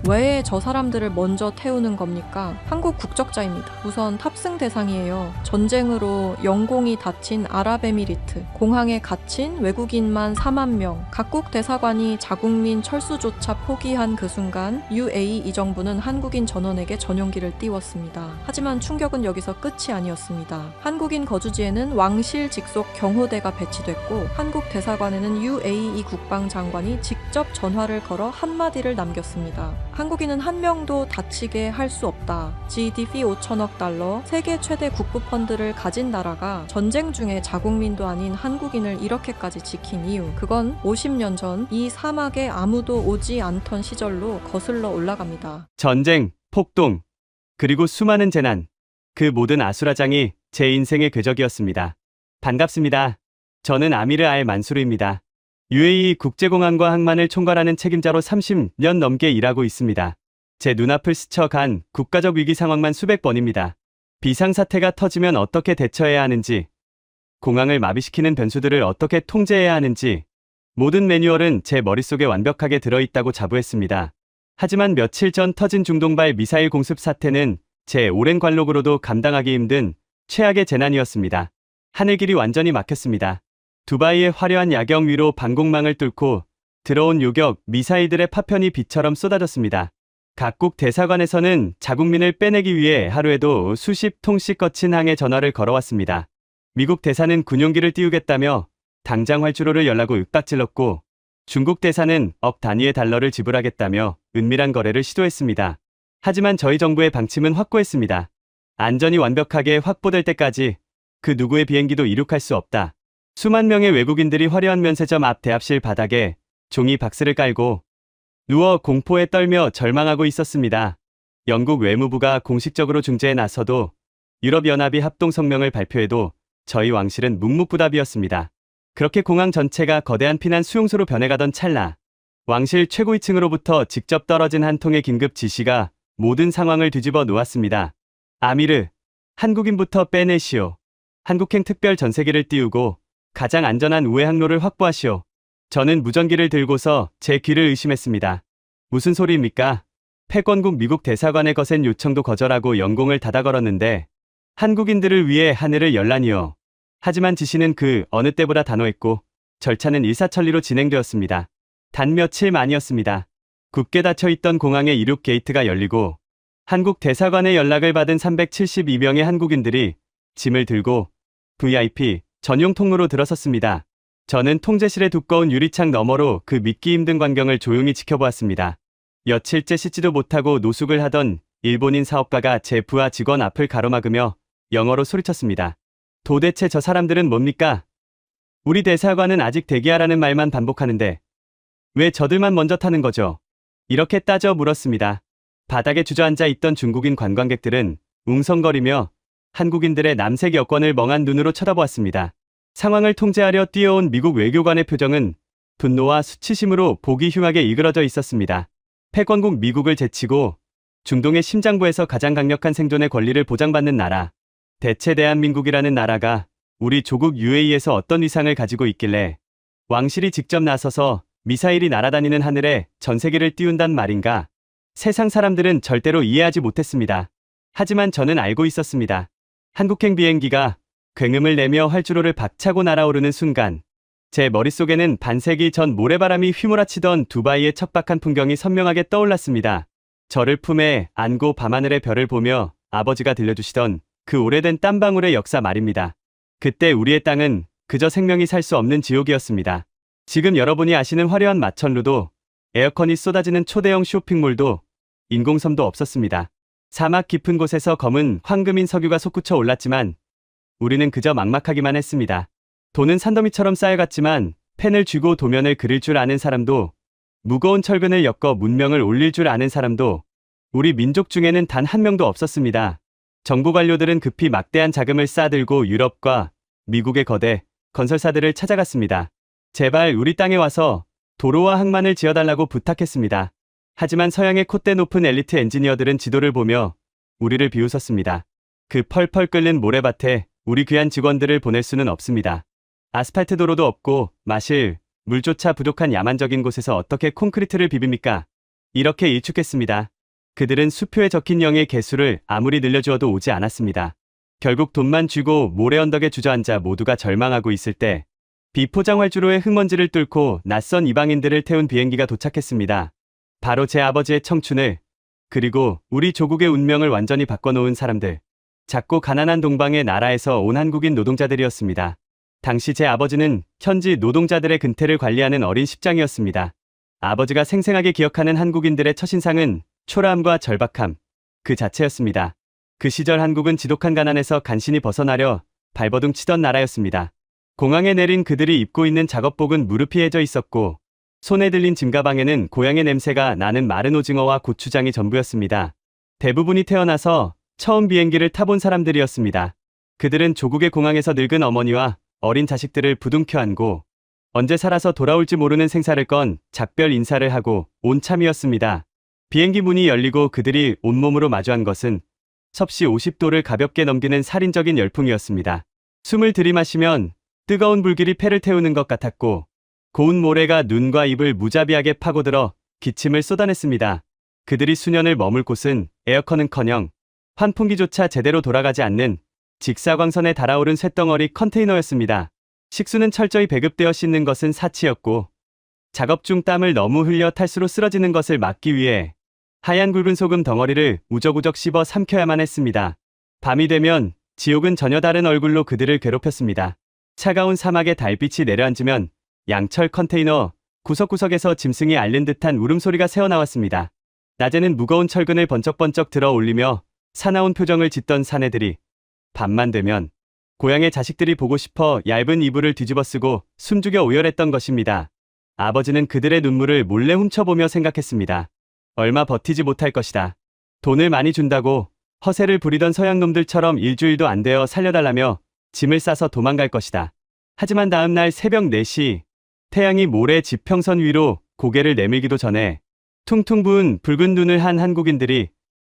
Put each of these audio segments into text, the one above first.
왜 저 사람들을 먼저 태우는 겁니까? 한국 국적자입니다. 우선 탑승 대상이에요. 전쟁으로 영공이 닫힌 아랍에미리트, 공항에 갇힌 외국인만 4만 명, 각국 대사관이 자국민 철수조차 포기한 그 순간 UAE 정부는 한국인 전원에게 전용기를 띄웠습니다. 하지만 충격은 여기서 끝이 아니었습니다. 한국인 거주지에는 왕실 직속 경호대가 배치됐고 한국 대사관에는 UAE 국방장관이 직접 전화를 걸어 한마디를 남겼습니다. 한국인은 한 명도 다치게 할 수 없다. GDP 5천억 달러, 세계 최대 국부 펀드를 가진 나라가 전쟁 중에 자국민도 아닌 한국인을 이렇게까지 지킨 이유, 그건 50년 전 이 사막에 아무도 오지 않던 시절로 거슬러 올라갑니다. 전쟁, 폭동, 그리고 수많은 재난, 그 모든 아수라장이 제 인생의 궤적이었습니다. 반갑습니다. 저는 아미르 알 만수르입니다. UAE 국제공항과 항만을 총괄하는 책임자로 30년 넘게 일하고 있습니다. 제 눈앞을 스쳐간 국가적 위기 상황만 수백 번입니다. 비상사태가 터지면 어떻게 대처해야 하는지, 공항을 마비시키는 변수들을 어떻게 통제해야 하는지, 모든 매뉴얼은 제 머릿속에 완벽하게 들어있다고 자부했습니다. 하지만 며칠 전 터진 중동발 미사일 공습 사태는 제 오랜 관록으로도 감당하기 힘든 최악의 재난이었습니다. 하늘길이 완전히 막혔습니다. 두바이의 화려한 야경 위로 방공망을 뚫고 들어온 요격 미사일들의 파편이 비처럼 쏟아졌습니다. 각국 대사관에서는 자국민을 빼내기 위해 하루에도 수십 통씩 거친 항해 전화를 걸어왔습니다. 미국 대사는 군용기를 띄우겠다며 당장 활주로를 열라고 윽박질렀고, 중국 대사는 억 단위의 달러를 지불하겠다며 은밀한 거래를 시도했습니다. 하지만 저희 정부의 방침은 확고했습니다. 안전이 완벽하게 확보될 때까지 그 누구의 비행기도 이륙할 수 없다. 수만 명의 외국인들이 화려한 면세점 앞 대합실 바닥에 종이 박스를 깔고 누워 공포에 떨며 절망하고 있었습니다. 영국 외무부가 공식적으로 중재에 나서도, 유럽연합이 합동성명을 발표해도 저희 왕실은 묵묵부답이었습니다. 그렇게 공항 전체가 거대한 피난 수용소로 변해가던 찰나, 왕실 최고위층으로부터 직접 떨어진 한 통의 긴급 지시가 모든 상황을 뒤집어 놓았습니다. 아미르, 한국인부터 빼내시오. 한국행 특별 전세기를 띄우고 가장 안전한 우회 항로를 확보하시오. 저는 무전기를 들고서 제 귀를 의심했습니다. 무슨 소리입니까? 패권국 미국 대사관의 거센 요청도 거절하고 영공을 닫아 걸었는데 한국인들을 위해 하늘을 열라니요. 하지만 지시는 그 어느 때보다 단호했고 절차는 일사천리로 진행되었습니다. 단 며칠 만이었습니다. 굳게 닫혀있던 공항의 이륙 게이트가 열리고 한국 대사관의 연락을 받은 372명의 한국인들이 짐을 들고 VIP 전용 통로로 들어섰습니다. 저는 통제실의 두꺼운 유리창 너머로 그 믿기 힘든 광경을 조용히 지켜보았습니다. 며칠째 씻지도 못하고 노숙을 하던 일본인 사업가가 제 부하 직원 앞을 가로막으며 영어로 소리쳤습니다. 도대체 저 사람들은 뭡니까? 우리 대사관은 아직 대기하라는 말만 반복하는데 왜 저들만 먼저 타는 거죠? 이렇게 따져 물었습니다. 바닥에 주저앉아 있던 중국인 관광객들은 웅성거리며 한국인들의 남색 여권을 멍한 눈으로 쳐다보았습니다. 상황을 통제하려 뛰어온 미국 외교관의 표정은 분노와 수치심으로 보기 흉하게 일그러져 있었습니다. 패권국 미국을 제치고 중동의 심장부에서 가장 강력한 생존의 권리를 보장받는 나라, 대체 대한민국이라는 나라가 우리 조국 UAE에서 어떤 위상을 가지고 있길래 왕실이 직접 나서서 미사일이 날아다니는 하늘에 전세기를 띄운단 말인가? 세상 사람들은 절대로 이해하지 못했습니다. 하지만 저는 알고 있었습니다. 한국행 비행기가 굉음을 내며 활주로를 박차고 날아오르는 순간 제 머릿속에는 반세기 전 모래바람이 휘몰아치던 두바이의 척박한 풍경이 선명하게 떠올랐습니다. 저를 품에 안고 밤하늘의 별을 보며 아버지가 들려주시던 그 오래된 땀방울의 역사 말입니다. 그때 우리의 땅은 그저 생명이 살 수 없는 지옥이었습니다. 지금 여러분이 아시는 화려한 마천루도, 에어컨이 쏟아지는 초대형 쇼핑몰도, 인공섬도 없었습니다. 사막 깊은 곳에서 검은 황금인 석유가 솟구쳐 올랐지만 우리는 그저 막막하기만 했습니다. 돈은 산더미처럼 쌓여갔지만 펜을 쥐고 도면을 그릴 줄 아는 사람도, 무거운 철근을 엮어 문명을 올릴 줄 아는 사람도 우리 민족 중에는 단 한 명도 없었습니다. 정부 관료들은 급히 막대한 자금을 싸들고 유럽과 미국의 거대 건설사들을 찾아갔습니다. 제발 우리 땅에 와서 도로와 항만을 지어달라고 부탁했습니다. 하지만 서양의 콧대 높은 엘리트 엔지니어들은 지도를 보며 우리를 비웃었습니다. 그 펄펄 끓는 모래밭에 우리 귀한 직원들을 보낼 수는 없습니다. 아스팔트 도로도 없고 마실 물조차 부족한 야만적인 곳에서 어떻게 콘크리트를 비빕니까? 이렇게 일축했습니다. 그들은 수표에 적힌 영의 개수를 아무리 늘려주어도 오지 않았습니다. 결국 돈만 쥐고 모래 언덕에 주저앉아 모두가 절망하고 있을 때 비포장활주로의 흙먼지를 뚫고 낯선 이방인들을 태운 비행기가 도착했습니다. 바로 제 아버지의 청춘을, 그리고 우리 조국의 운명을 완전히 바꿔놓은 사람들. 작고 가난한 동방의 나라에서 온 한국인 노동자들이었습니다. 당시 제 아버지는 현지 노동자들의 근태를 관리하는 어린 십장이었습니다. 아버지가 생생하게 기억하는 한국인들의 첫인상은 초라함과 절박함 그 자체였습니다. 그 시절 한국은 지독한 가난에서 간신히 벗어나려 발버둥 치던 나라였습니다. 공항에 내린 그들이 입고 있는 작업복은 무릎이 해져 있었고 손에 들린 짐가방에는 고향의 냄새가 나는 마른 오징어와 고추장이 전부였습니다. 대부분이 태어나서 처음 비행기를 타본 사람들이었습니다. 그들은 조국의 공항에서 늙은 어머니와 어린 자식들을 부둥켜 안고 언제 살아서 돌아올지 모르는 생사를 건 작별 인사를 하고 온 참이었습니다. 비행기 문이 열리고 그들이 온몸으로 마주한 것은 섭씨 50도를 가볍게 넘기는 살인적인 열풍이었습니다. 숨을 들이마시면 뜨거운 불길이 폐를 태우는 것 같았고 고운 모래가 눈과 입을 무자비하게 파고들어 기침을 쏟아냈습니다. 그들이 수년을 머물 곳은 에어컨은커녕 환풍기조차 제대로 돌아가지 않는 직사광선에 달아오른 쇳덩어리 컨테이너였습니다. 식수는 철저히 배급되어 씻는 것은 사치였고 작업 중 땀을 너무 흘려 탈수로 쓰러지는 것을 막기 위해 하얀 굵은 소금 덩어리를 우적우적 씹어 삼켜야만 했습니다. 밤이 되면 지옥은 전혀 다른 얼굴로 그들을 괴롭혔습니다. 차가운 사막의 달빛이 내려앉으면 양철 컨테이너 구석구석에서 짐승이 앓는 듯한 울음소리가 새어나왔습니다. 낮에는 무거운 철근을 번쩍번쩍 들어 올리며 사나운 표정을 짓던 사내들이 밤만 되면 고향의 자식들이 보고 싶어 얇은 이불을 뒤집어 쓰고 숨죽여 오열했던 것입니다. 아버지는 그들의 눈물을 몰래 훔쳐보며 생각했습니다. 얼마 버티지 못할 것이다. 돈을 많이 준다고 허세를 부리던 서양놈들처럼 일주일도 안 되어 살려달라며 짐을 싸서 도망갈 것이다. 하지만 다음 날 새벽 4시 태양이 모래 지평선 위로 고개를 내밀기도 전에 퉁퉁 부은 붉은 눈을 한 한국인들이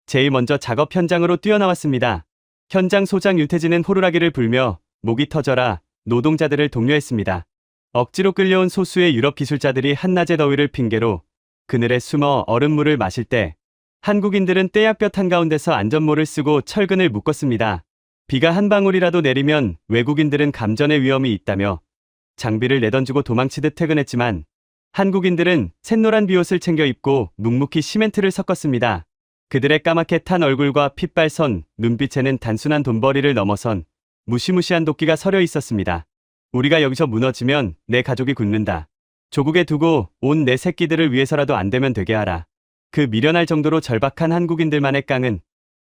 제일 먼저 작업 현장으로 뛰어나왔습니다. 현장 소장 윤태진은 호루라기를 불며 목이 터져라 노동자들을 독려했습니다. 억지로 끌려온 소수의 유럽 기술자들이 한낮의 더위를 핑계로 그늘에 숨어 얼음물을 마실 때 한국인들은 떼약볕 한가운데서 안전모를 쓰고 철근을 묶었습니다. 비가 한 방울이라도 내리면 외국인들은 감전의 위험이 있다며 장비를 내던지고 도망치듯 퇴근했지만 한국인들은 샛노란 비옷을 챙겨 입고 묵묵히 시멘트를 섞었습니다. 그들의 까맣게 탄 얼굴과 핏발선, 눈빛에는 단순한 돈벌이를 넘어선 무시무시한 도끼가 서려 있었습니다. 우리가 여기서 무너지면 내 가족이 굳는다. 조국에 두고 온 내 새끼들을 위해서라도 안 되면 되게 하라. 그 미련할 정도로 절박한 한국인들만의 깡은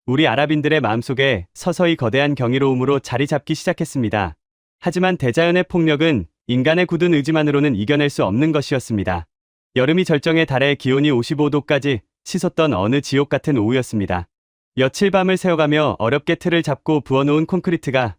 우리 아랍인들의 마음속에 서서히 거대한 경이로움으로 자리 잡기 시작했습니다. 하지만 대자연의 폭력은 인간의 굳은 의지만으로는 이겨낼 수 없는 것이었습니다. 여름이 절정에 달해 기온이 55도까지 치솟던 어느 지옥 같은 오후였습니다. 며칠 밤을 새어가며 어렵게 틀을 잡고 부어놓은 콘크리트가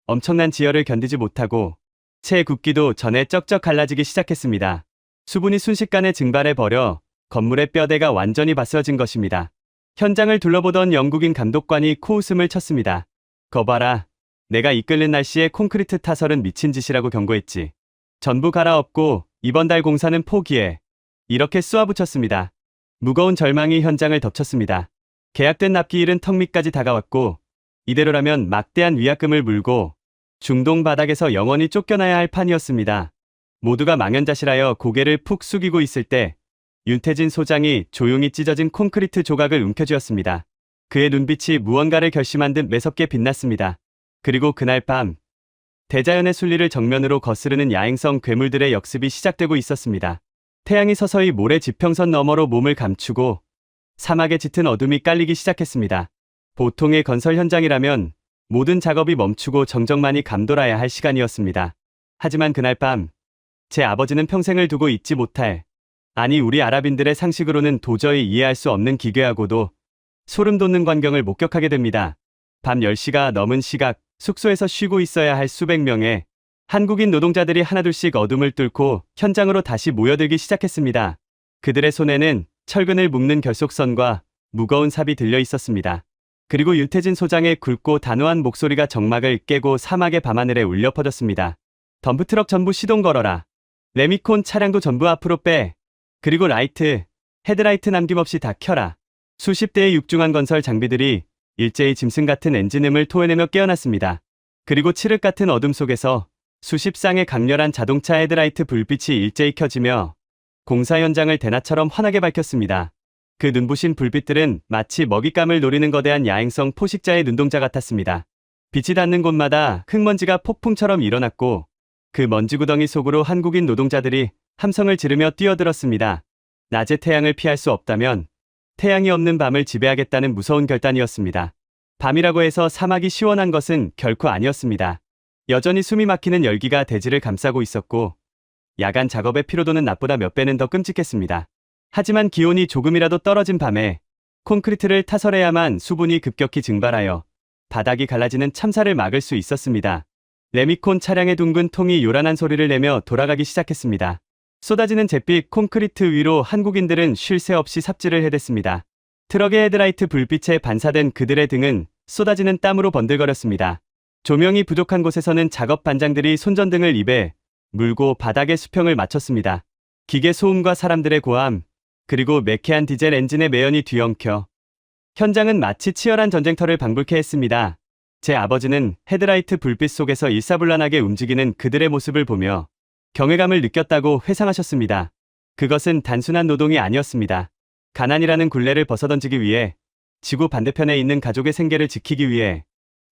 엄청난 지열을 견디지 못하고 채 굳기도 전에 쩍쩍 갈라지기 시작했습니다. 수분이 순식간에 증발해버려 건물의 뼈대가 완전히 바스러진 것입니다. 현장을 둘러보던 영국인 감독관이 코웃음을 쳤습니다. 거봐라. 내가 이끌는 날씨에 콘크리트 타설은 미친 짓이라고 경고했지. 전부 갈아엎고 이번 달 공사는 포기해. 이렇게 쏘아붙였습니다. 무거운 절망이 현장을 덮쳤습니다. 계약된 납기일은 턱 밑까지 다가왔고 이대로라면 막대한 위약금을 물고 중동 바닥에서 영원히 쫓겨나야 할 판이었습니다. 모두가 망연자실하여 고개를 푹 숙이고 있을 때 윤태진 소장이 조용히 찢어진 콘크리트 조각을 움켜쥐었습니다. 그의 눈빛이 무언가를 결심한 듯 매섭게 빛났습니다. 그리고 그날 밤 대자연의 순리를 정면으로 거스르는 야행성 괴물들의 역습이 시작되고 있었습니다. 태양이 서서히 모래 지평선 너머로 몸을 감추고 사막에 짙은 어둠이 깔리기 시작했습니다. 보통의 건설 현장이라면 모든 작업이 멈추고 정적만이 감돌아야 할 시간이었습니다. 하지만 그날 밤 제 아버지는 평생을 두고 잊지 못할, 아니 우리 아랍인들의 상식으로는 도저히 이해할 수 없는 기괴하고도 소름 돋는 광경을 목격하게 됩니다. 밤 10시가 넘은 시각, 숙소에서 쉬고 있어야 할 수백 명의 한국인 노동자들이 하나둘씩 어둠을 뚫고 현장으로 다시 모여들기 시작했습니다. 그들의 손에는 철근을 묶는 결속선과 무거운 삽이 들려 있었습니다. 그리고 윤태진 소장의 굵고 단호한 목소리가 정막을 깨고 사막의 밤하늘에 울려 퍼졌습니다. 덤프트럭 전부 시동 걸어라. 레미콘 차량도 전부 앞으로 빼. 그리고 라이트, 헤드라이트 남김없이 다 켜라. 수십 대의 육중한 건설 장비들이 일제히 짐승 같은 엔진음을 토해내며 깨어났습니다. 그리고 칠흑 같은 어둠 속에서 수십 쌍의 강렬한 자동차 헤드라이트 불빛이 일제히 켜지며 공사 현장을 대낮처럼 환하게 밝혔습니다. 그 눈부신 불빛들은 마치 먹잇감을 노리는 거대한 야행성 포식자의 눈동자 같았습니다. 빛이 닿는 곳마다 흙먼지가 폭풍처럼 일어났고 그 먼지 구덩이 속으로 한국인 노동자들이 함성을 지르며 뛰어들었습니다. 낮의 태양을 피할 수 없다면 태양이 없는 밤을 지배하겠다는 무서운 결단이었습니다. 밤이라고 해서 사막이 시원한 것은 결코 아니었습니다. 여전히 숨이 막히는 열기가 대지를 감싸고 있었고 야간 작업의 피로도는 낮보다 몇 배는 더 끔찍했습니다. 하지만 기온이 조금이라도 떨어진 밤에 콘크리트를 타설해야만 수분이 급격히 증발하여 바닥이 갈라지는 참사를 막을 수 있었습니다. 레미콘 차량의 둥근 통이 요란한 소리를 내며 돌아가기 시작했습니다. 쏟아지는 잿빛 콘크리트 위로 한국인들은 쉴 새 없이 삽질을 해댔습니다. 트럭의 헤드라이트 불빛에 반사된 그들의 등은 쏟아지는 땀으로 번들거렸습니다. 조명이 부족한 곳에서는 작업 반장들이 손전등을 입에 물고 바닥의 수평을 맞췄습니다. 기계 소음과 사람들의 고함, 그리고 매캐한 디젤 엔진의 매연이 뒤엉켜 현장은 마치 치열한 전쟁터를 방불케 했습니다. 제 아버지는 헤드라이트 불빛 속에서 일사불란하게 움직이는 그들의 모습을 보며 경외감을 느꼈다고 회상하셨습니다. 그것은 단순한 노동이 아니었습니다. 가난이라는 굴레를 벗어던지기 위해, 지구 반대편에 있는 가족의 생계를 지키기 위해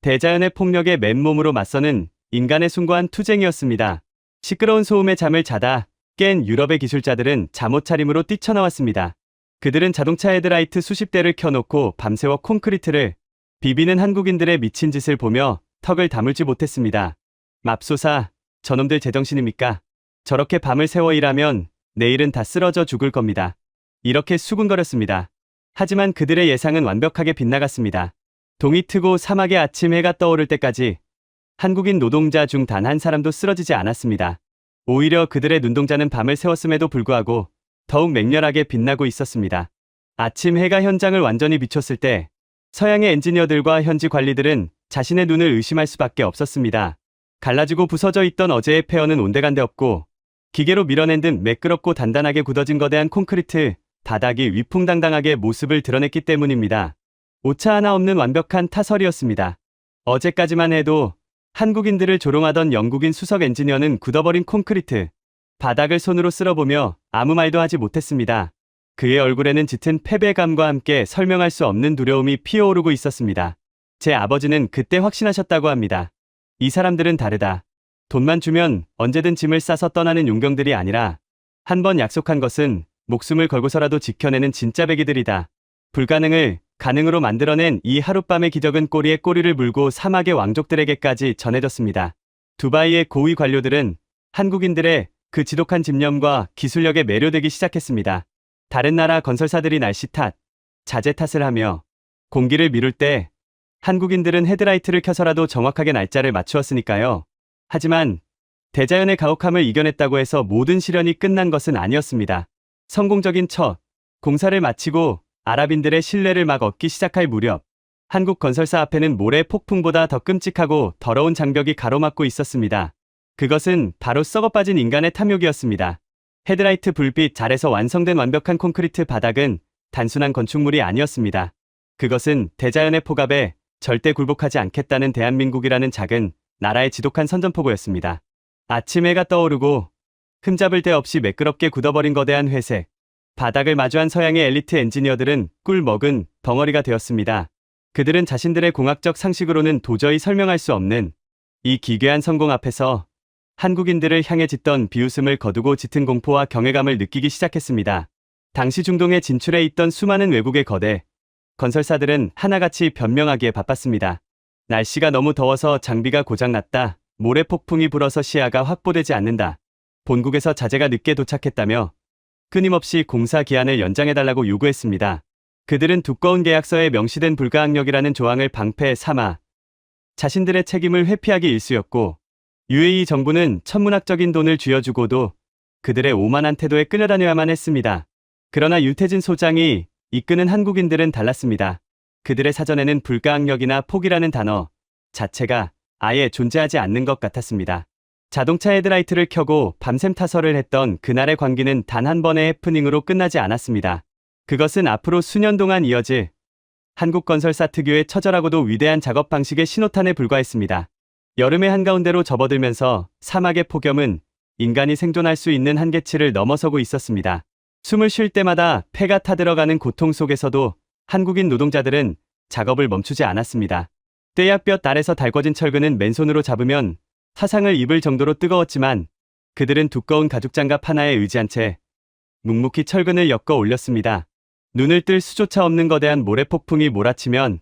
대자연의 폭력에 맨몸으로 맞서는 인간의 숭고한 투쟁이었습니다. 시끄러운 소음에 잠을 자다 깬 유럽의 기술자들은 잠옷 차림으로 뛰쳐나왔습니다. 그들은 자동차 헤드라이트 수십 대를 켜놓고 밤새워 콘크리트를 비비는 한국인들의 미친 짓을 보며 턱을 다물지 못했습니다. 맙소사, 저놈들 제정신입니까? 저렇게 밤을 새워 일하면 내일은 다 쓰러져 죽을 겁니다. 이렇게 수군거렸습니다. 하지만 그들의 예상은 완벽하게 빗나갔습니다. 동이 트고 사막의 아침 해가 떠오를 때까지 한국인 노동자 중 단 한 사람도 쓰러지지 않았습니다. 오히려 그들의 눈동자는 밤을 새웠음에도 불구하고 더욱 맹렬하게 빛나고 있었습니다. 아침 해가 현장을 완전히 비췄을 때 서양의 엔지니어들과 현지 관리들은 자신의 눈을 의심할 수밖에 없었습니다. 갈라지고 부서져 있던 어제의 폐허는 온데간데 없고 기계로 밀어낸 듯 매끄럽고 단단하게 굳어진 거대한 콘크리트 바닥이 위풍당당하게 모습을 드러냈기 때문입니다. 오차 하나 없는 완벽한 타설이었습니다. 어제까지만 해도 한국인들을 조롱하던 영국인 수석 엔지니어는 굳어버린 콘크리트 바닥을 손으로 쓸어보며 아무 말도 하지 못했습니다. 그의 얼굴에는 짙은 패배감과 함께 설명할 수 없는 두려움이 피어오르고 있었습니다. 제 아버지는 그때 확신하셨다고 합니다. 이 사람들은 다르다. 돈만 주면 언제든 짐을 싸서 떠나는 용병들이 아니라 한 번 약속한 것은 목숨을 걸고서라도 지켜내는 진짜 배기들이다. 불가능을 가능으로 만들어낸 이 하룻밤의 기적은 꼬리에 꼬리를 물고 사막의 왕족들에게까지 전해졌습니다. 두바이의 고위 관료들은 한국인들의 그 지독한 집념과 기술력에 매료되기 시작했습니다. 다른 나라 건설사들이 날씨 탓, 자재 탓을 하며 공기를 미룰 때 한국인들은 헤드라이트를 켜서라도 정확하게 날짜를 맞추었으니까요. 하지만 대자연의 가혹함을 이겨냈다고 해서 모든 시련이 끝난 것은 아니었습니다. 성공적인 첫 공사를 마치고 아랍인들의 신뢰를 막 얻기 시작할 무렵 한국 건설사 앞에는 모래 폭풍보다 더 끔찍하고 더러운 장벽이 가로막고 있었습니다. 그것은 바로 썩어빠진 인간의 탐욕이었습니다. 헤드라이트 불빛 아래서 완성된 완벽한 콘크리트 바닥은 단순한 건축물이 아니었습니다. 그것은 대자연의 폭압에 절대 굴복하지 않겠다는 대한민국이라는 작은 나라의 지독한 선전포고였습니다. 아침 해가 떠오르고 흠잡을 데 없이 매끄럽게 굳어버린 거대한 회색 바닥을 마주한 서양의 엘리트 엔지니어들은 꿀 먹은 덩어리가 되었습니다. 그들은 자신들의 공학적 상식으로는 도저히 설명할 수 없는 이 기괴한 성공 앞에서 한국인들을 향해 짓던 비웃음을 거두고 짙은 공포와 경외감을 느끼기 시작했습니다. 당시 중동에 진출해 있던 수많은 외국의 거대 건설사들은 하나같이 변명하기에 바빴습니다. 날씨가 너무 더워서 장비가 고장났다. 모래 폭풍이 불어서 시야가 확보되지 않는다. 본국에서 자재가 늦게 도착했다며 끊임없이 공사 기한을 연장해달라고 요구했습니다. 그들은 두꺼운 계약서에 명시된 불가항력이라는 조항을 방패 삼아 자신들의 책임을 회피하기 일쑤였고 UAE 정부는 천문학적인 돈을 쥐어주고도 그들의 오만한 태도에 끌려다녀야만 했습니다. 그러나 유태진 소장이 이끄는 한국인들은 달랐습니다. 그들의 사전에는 불가항력이나 포기라는 단어 자체가 아예 존재하지 않는 것 같았습니다. 자동차 헤드라이트를 켜고 밤샘 타설을 했던 그날의 광기는 단 한 번의 해프닝으로 끝나지 않았습니다. 그것은 앞으로 수년 동안 이어질 한국건설사 특유의 처절하고도 위대한 작업 방식의 신호탄에 불과했습니다. 여름의 한가운데로 접어들면서 사막의 폭염은 인간이 생존할 수 있는 한계치를 넘어서고 있었습니다. 숨을 쉴 때마다 폐가 타들어가는 고통 속에서도 한국인 노동자들은 작업을 멈추지 않았습니다. 떼약볕 아래서 달궈진 철근은 맨손으로 잡으면 화상을 입을 정도로 뜨거웠지만 그들은 두꺼운 가죽장갑 하나에 의지한 채 묵묵히 철근을 엮어 올렸습니다. 눈을 뜰 수조차 없는 거대한 모래폭풍이 몰아치면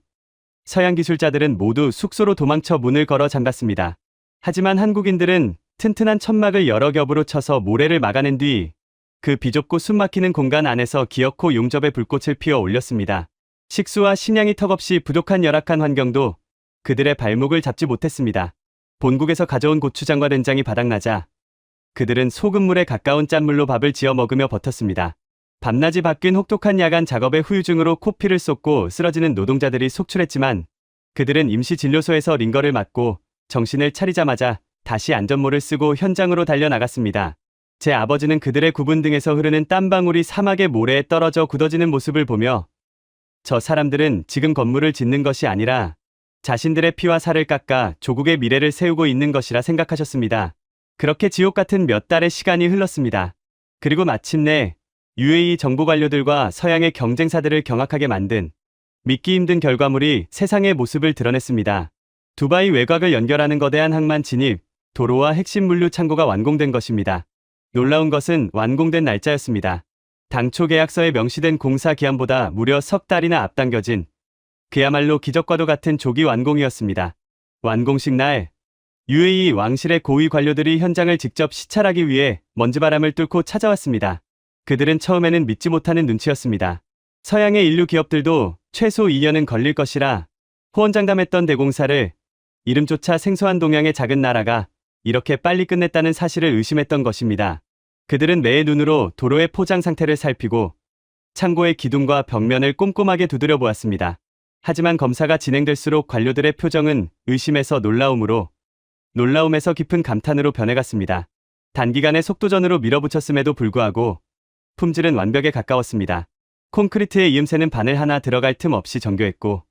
서양 기술자들은 모두 숙소로 도망쳐 문을 걸어 잠갔습니다. 하지만 한국인들은 튼튼한 천막을 여러 겹으로 쳐서 모래를 막아낸 뒤 그 비좁고 숨막히는 공간 안에서 기어코 용접의 불꽃을 피워 올렸습니다. 식수와 식량이 턱없이 부족한 열악한 환경도 그들의 발목을 잡지 못했습니다. 본국에서 가져온 고추장과 된장이 바닥나자 그들은 소금물에 가까운 짠물로 밥을 지어 먹으며 버텼습니다. 밤낮이 바뀐 혹독한 야간 작업의 후유증으로 코피를 쏟고 쓰러지는 노동자들이 속출했지만 그들은 임시 진료소에서 링거를 맞고 정신을 차리자마자 다시 안전모를 쓰고 현장으로 달려나갔습니다. 제 아버지는 그들의 굽은 등에서 흐르는 땀방울이 사막의 모래에 떨어져 굳어지는 모습을 보며 저 사람들은 지금 건물을 짓는 것이 아니라 자신들의 피와 살을 깎아 조국의 미래를 세우고 있는 것이라 생각하셨습니다. 그렇게 지옥 같은 몇 달의 시간이 흘렀습니다. 그리고 마침내 UAE 정부 관료들과 서양의 경쟁사들을 경악하게 만든 믿기 힘든 결과물이 세상의 모습을 드러냈습니다. 두바이 외곽을 연결하는 거대한 항만 진입, 도로와 핵심 물류 창고가 완공된 것입니다. 놀라운 것은 완공된 날짜였습니다. 당초 계약서에 명시된 공사 기한보다 무려 석 달이나 앞당겨진 그야말로 기적과도 같은 조기 완공이었습니다. 완공식 날 UAE 왕실의 고위 관료들이 현장을 직접 시찰하기 위해 먼지바람을 뚫고 찾아왔습니다. 그들은 처음에는 믿지 못하는 눈치였습니다. 서양의 인류 기업들도 최소 2년은 걸릴 것이라 호언장담했던 대공사를 이름조차 생소한 동양의 작은 나라가 이렇게 빨리 끝냈다는 사실을 의심했던 것입니다. 그들은 매의 눈으로 도로의 포장 상태를 살피고 창고의 기둥과 벽면을 꼼꼼하게 두드려 보았습니다. 하지만 검사가 진행될수록 관료들의 표정은 의심에서 놀라움으로, 놀라움에서 깊은 감탄으로 변해갔습니다. 단기간에 속도전으로 밀어붙였음에도 불구하고 품질은 완벽에 가까웠습니다. 콘크리트의 이음새는 바늘 하나 들어갈 틈 없이 정교했고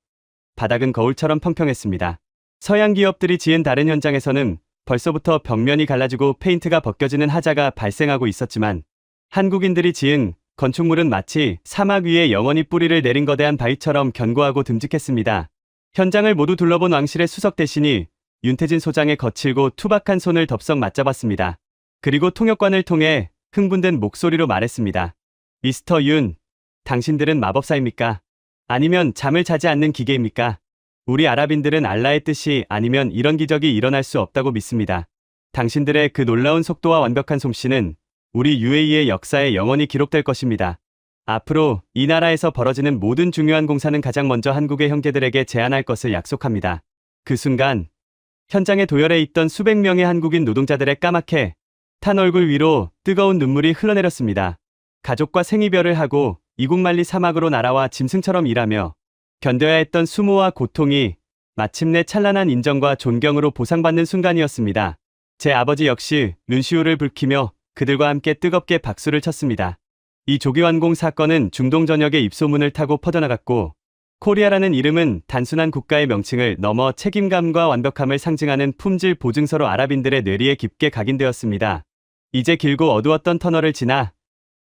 바닥은 거울처럼 평평했습니다. 서양 기업들이 지은 다른 현장에서는 벌써부터 벽면이 갈라지고 페인트가 벗겨지는 하자가 발생하고 있었지만 한국인들이 지은 건축물은 마치 사막 위에 영원히 뿌리를 내린 거대한 바위처럼 견고하고 듬직했습니다. 현장을 모두 둘러본 왕실의 수석 대신이 윤태진 소장의 거칠고 투박한 손을 덥석 맞잡았습니다. 그리고 통역관을 통해 흥분된 목소리로 말했습니다. 미스터 윤, 당신들은 마법사입니까? 아니면 잠을 자지 않는 기계입니까? 우리 아랍인들은 알라의 뜻이 아니면 이런 기적이 일어날 수 없다고 믿습니다. 당신들의 그 놀라운 속도와 완벽한 솜씨는 우리 UAE의 역사에 영원히 기록될 것입니다. 앞으로 이 나라에서 벌어지는 모든 중요한 공사는 가장 먼저 한국의 형제들에게 제안할 것을 약속합니다. 그 순간 현장에 도열해 있던 수백 명의 한국인 노동자들의 까맣게 탄 얼굴 위로 뜨거운 눈물이 흘러내렸습니다. 가족과 생이별을 하고 이국만리 사막으로 날아와 짐승처럼 일하며 견뎌야 했던 수모와 고통이 마침내 찬란한 인정과 존경으로 보상받는 순간이었습니다. 제 아버지 역시 눈시울을 붉히며 그들과 함께 뜨겁게 박수를 쳤습니다. 이 조기 완공 사건은 중동 전역의 입소문을 타고 퍼져나갔고 코리아라는 이름은 단순한 국가의 명칭을 넘어 책임감과 완벽함을 상징하는 품질 보증서로 아랍인들의 뇌리에 깊게 각인되었습니다. 이제 길고 어두웠던 터널을 지나